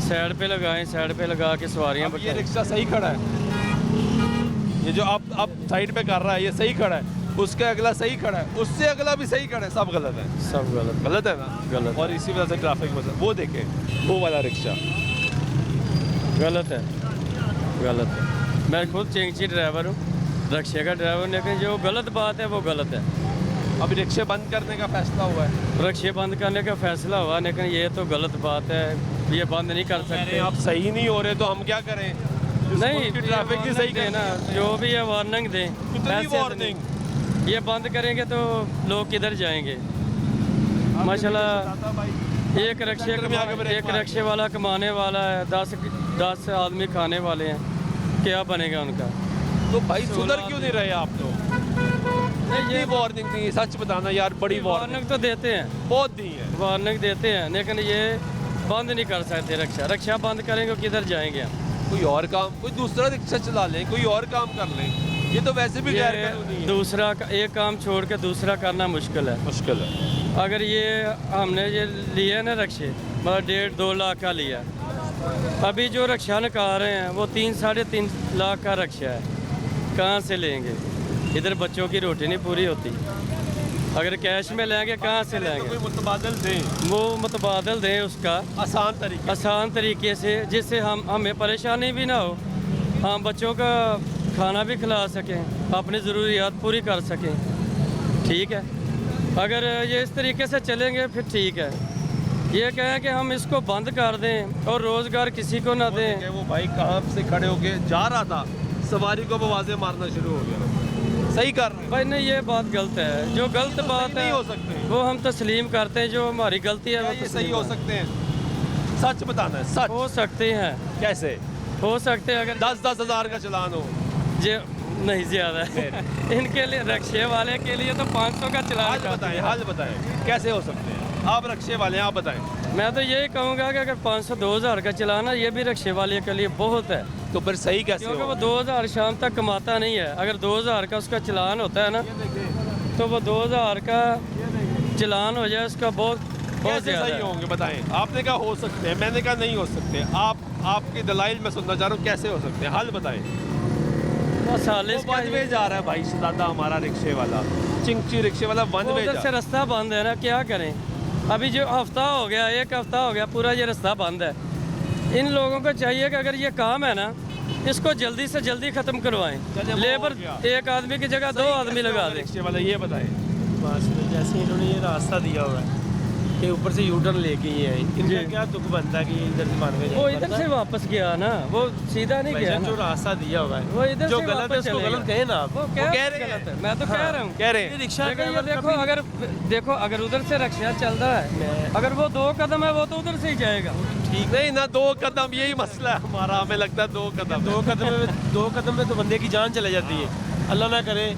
साइड पे लगाएं, साइड पे लगा के सवारियाँ अब ये बैठाएं। रिक्शा सही खड़ा है, ये जो आप साइड पे कर रहा है, ये सही खड़ा है, उसके अगला सही खड़ा है, उससे अगला भी सही खड़ा है, सब गलत है। सब गलत गलत है ना? गलत। और इसी वजह से ट्रैफिक में वो देखे, वो वाला रिक्शा गलत है, गलत है। मैं खुद चेंगची ड्राइवर हूँ, रिक्शे का ड्राइवर, लेकिन जो गलत बात है वो गलत है। अभी रिक्शे बंद करने का फैसला हुआ है। रिक्शे बंद करने का फैसला हुआ, लेकिन ये तो गलत बात है, ये बंद नहीं कर सकते। आप सही नहीं हो रहे तो हम क्या करें? नहीं, ट्रैफिक की सही देना, जो भी है वार्निंग दें। कितनी ऐसे तो वार्निंग? नहीं। ये बंद करेंगे तो लोग किधर जाएंगे? माशाल्लाह एक रिक्शे वाला कमाने वाला है, 10 आदमी खाने वाले हैं, क्या बनेगा उनका? तो भाई सुधर क्यों नहीं रहे आप लोग? ये वार्निंग दी, सच बताना यार, बड़ी वार्निंग तो देते हैं, बहुत दी है। वार्निंग देते हैं, लेकिन ये बंद नहीं कर सकते। रिक्शा बंद करेंगे किधर जाएंगे हम? कोई और काम, कोई दूसरा रिक्शा चला लें, कोई और काम कर लें। ये तो वैसे भी गैर कानूनी है। दूसरा एक काम छोड़ के दूसरा करना मुश्किल है, मुश्किल है। अगर ये हमने ये लिए ना रिक्शे, मतलब 1.5-2 लाख का लिया, अभी जो रिक्शा निकाल रहे हैं वो 3-3.5 लाख का रिक्शा है, कहाँ से लेंगे? इधर बच्चों की रोटी नहीं पूरी होती, अगर कैश में लेंगे कहाँ से लेंगे? कोई मुतबादल दें, वो मुतबादल दें उसका आसान तरीके से, जिससे हमें परेशानी भी ना हो, हम बच्चों का खाना भी खिला सकें, अपनी ज़रूरियात पूरी कर सकें। ठीक है, अगर ये इस तरीके से चलेंगे फिर ठीक है। ये कहें कि हम इसको बंद कर दें और रोज़गार किसी को ना दें। वो भाई कहाँ से खड़े होके जा रहा था, सवारी को आवाज़ें मारना शुरू हो गया। सही कर रहे हैं भाई, नहीं, ये बात गलत है। जो गलत बात है नहीं हो सकते, वो हम तस्लीम करते हैं, जो हमारी गलती है वो ये सही तस्लीम हो है। सकते हैं। सच बताना है, सच हो सकते हैं, कैसे हो सकते हैं। अगर 10-10 हज़ार का चलान हो, जो नहीं ज़्यादा है इनके लिए, रिक्शे वाले के लिए तो 500 का चलान हाल बताएं, हाल बताएं कैसे हो सकते हैं? आप रिक्शे वाले हैं, आप बताएं। मैं तो यही कहूँगा कि अगर 500-2000 का चलाना, ये भी रिक्शे वाले के लिए बहुत है, तो फिर सही कैसे क्योंकि हो? वो 2000 शाम तक कमाता नहीं है। अगर 2000 का उसका चलान होता है ना, तो वो 2000 का चलान हो जाए उसका बहुत कैसे ज़्यादा सही है। होंगे बताएं? आपने कहा हो सकते हैं, मैंने कहा नहीं हो सकते। आपकी दलाइल मैं सुनना चाह रहा हूँ, कैसे हो सकते हैं? हल बताएं। बस हाल वो इसका वन वे जा रहा है भाई दादा हमारा रिक्शे वाला, चिंची रिक्शे वाला वन वे उधर से रास्ता बंद है ना, क्या करें। अभी जो हफ्ता हो गया, एक हफ्ता हो गया पूरा ये रास्ता बंद है। इन लोगों को चाहिए कि अगर ये काम है ना, इसको जल्दी से जल्दी ख़त्म करवाएं। लेबर एक आदमी की जगह 2 आदमी लगा दें। रिक्शे वाला ये बताएं। बस जैसे इन्होंने ये रास्ता दिया हुआ है कि ऊपर से यूटर्न लेके ही है, इनका क्या दुख बनता है कि इधर से मान वो इधर से वापस गया ना, वो सीधा नहीं गया ना। जो रास्ता दिया हुआ है वो इधर जो से गलत है वापस उसको चलेगा। गलत कहे ना आप। वो कह रहे हैं, मैं तो कह रहा हूँ, कह रहे हैं रिक्शा ये देखो अगर उधर से रिक्शा चल रहा है, अगर वो 2 कदम है वो तो उधर से ही जाएगा। ठीक नहीं ना, 2 कदम यही मसला है हमारा, हमें लगता है 2 कदम। 2 कदम में तो बंदे की जान चले जाती है। अल्लाह ना करे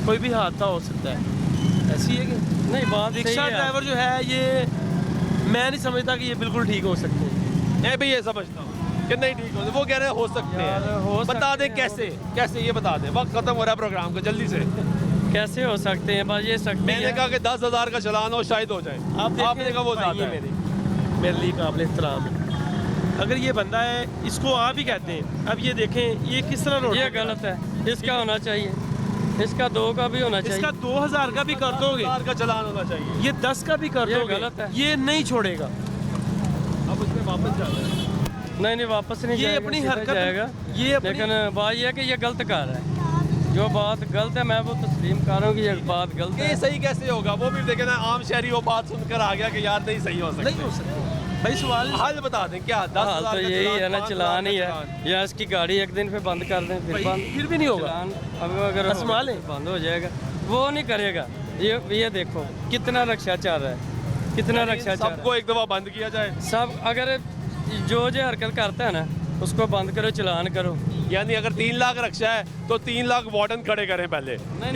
कोई भी हादसा हो सकता है। ऐसी है कि नहीं, बात रिक्शा ड्राइवर जो है ये मैं नहीं समझता कि ये बिल्कुल ठीक हो सकते हैं। मैं भी ये समझता हूँ कि नहीं ठीक हो, वो कह रहे हैं हो सकते हैं। बता दें कैसे, कैसे ये बता दें, वक्त खत्म हो रहा है प्रोग्राम का, जल्दी से। कैसे हो सकते हैं, बस ये सकते मैंने कहा कि 10,000 का चलान हो शायद हो जाए, आपने कहा वो ज़्यादा है। मेरे लिए काबिल एहतराम है। अगर ये बंदा है, इसको आप ही कहते हैं। अब ये देखें ये किस तरह रोड ये गलत है, इसका होना चाहिए, इसका 2 का भी होना चाहिए, इसका 2,000 का भी कर दोगे, 10,000 का चलान होना चाहिए। ये 10 का भी कर ये दोगे, गलत है। ये नहीं छोड़ेगा। अब उसमें वापस जाना है। नहीं वापस नहीं ये जाएगा, अपनी सीधा हरकत जाएगा। ये अपनी लेकिन बात ये है कि ये गलत कर रहा है। जो बात गलत है मैं वो तस्लीम कर रहा हूँ कि ये बात गलत ये है। सही कैसे होगा? वो भी देखे ना, आम शहरी वो बात सुनकर आ गया कि यार नहीं सही हो सकता। नहीं हो सकता भाई। सवाल हल बता दें क्या? 10,000 हाल तो का यही है ना, 5,000 चलान ही का है, चलान। या इसकी गाड़ी एक दिन पे बंद कर दें, फिर भाई, बंद, फिर भी नहीं होगा। चलान अब अगर आजमा लें। बंद हो जाएगा, वो नहीं करेगा। ये देखो कितना रक्षा चल रहा है, कितना रक्षा चल रहा सबको एक दफा बंद किया जाए। है। सब अगर जो हरकत करता है ना उसको बंद करो, चलान करो। यानी अगर 3 लाख रक्षा है तो 3 लाख वार्डन खड़े करें पहले,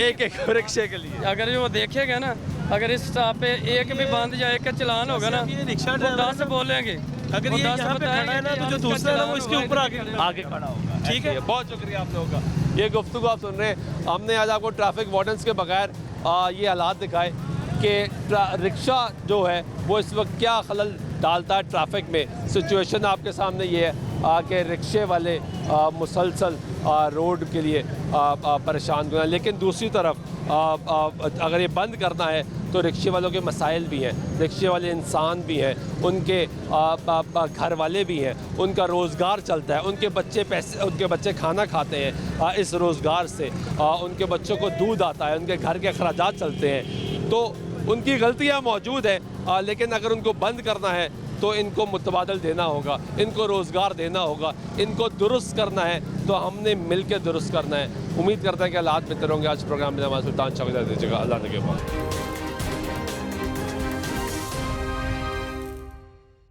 एक रिक्शे के लिए। अगर वो देखेगा ना, अगर इस स्टॉप पे एक भी बंद या एक का चलान होगा ना, ये रिक्शा वो ड्राइवर 10 बोलेंगे। अगर वो ये 10 यहाँ पे बताएंगे खड़ा है ना, कि तो जो इसका दूसरा है ना, वो चलान इसके होगा, ऊपर आगे खड़ा होगा। ठीक है, बहुत शुक्रिया आप लोगों का। ये गुफ्तगू आप सुन रहे हैं, हमने आज आपको ट्रैफिक वार्डन्स के बगैर ये हालात दिखाए कि रिक्शा जो है वो इस वक्त क्या खलल डालता है ट्रैफिक में। सिचुएशन आपके सामने ये है कि रिक्शे वाले मुसलसल रोड के लिए परेशान हुए हैं, लेकिन दूसरी तरफ अगर ये बंद करना है तो रिक्शे वालों के मसाइल भी हैं, रिक्शे वाले इंसान भी हैं, उनके घर वाले भी हैं, उनका रोज़गार चलता है, उनके बच्चे खाना खाते हैं, इस रोज़गार से उनके बच्चों को दूध आता है, उनके घर के अखराजात चलते हैं। तो उनकी गलतियाँ मौजूद हैं, लेकिन अगर उनको बंद करना है तो इनको मुतबादल देना होगा, इनको रोज़गार देना होगा, इनको दुरुस्त करना है तो हमने मिल के दुरुस्त करना है। उम्मीद करते हैं कि हालात बेहतर होंगे। आज प्रोग्राम में नवाज सुल्तान शाह दीजिएगा। अल्लाह ने के बाद।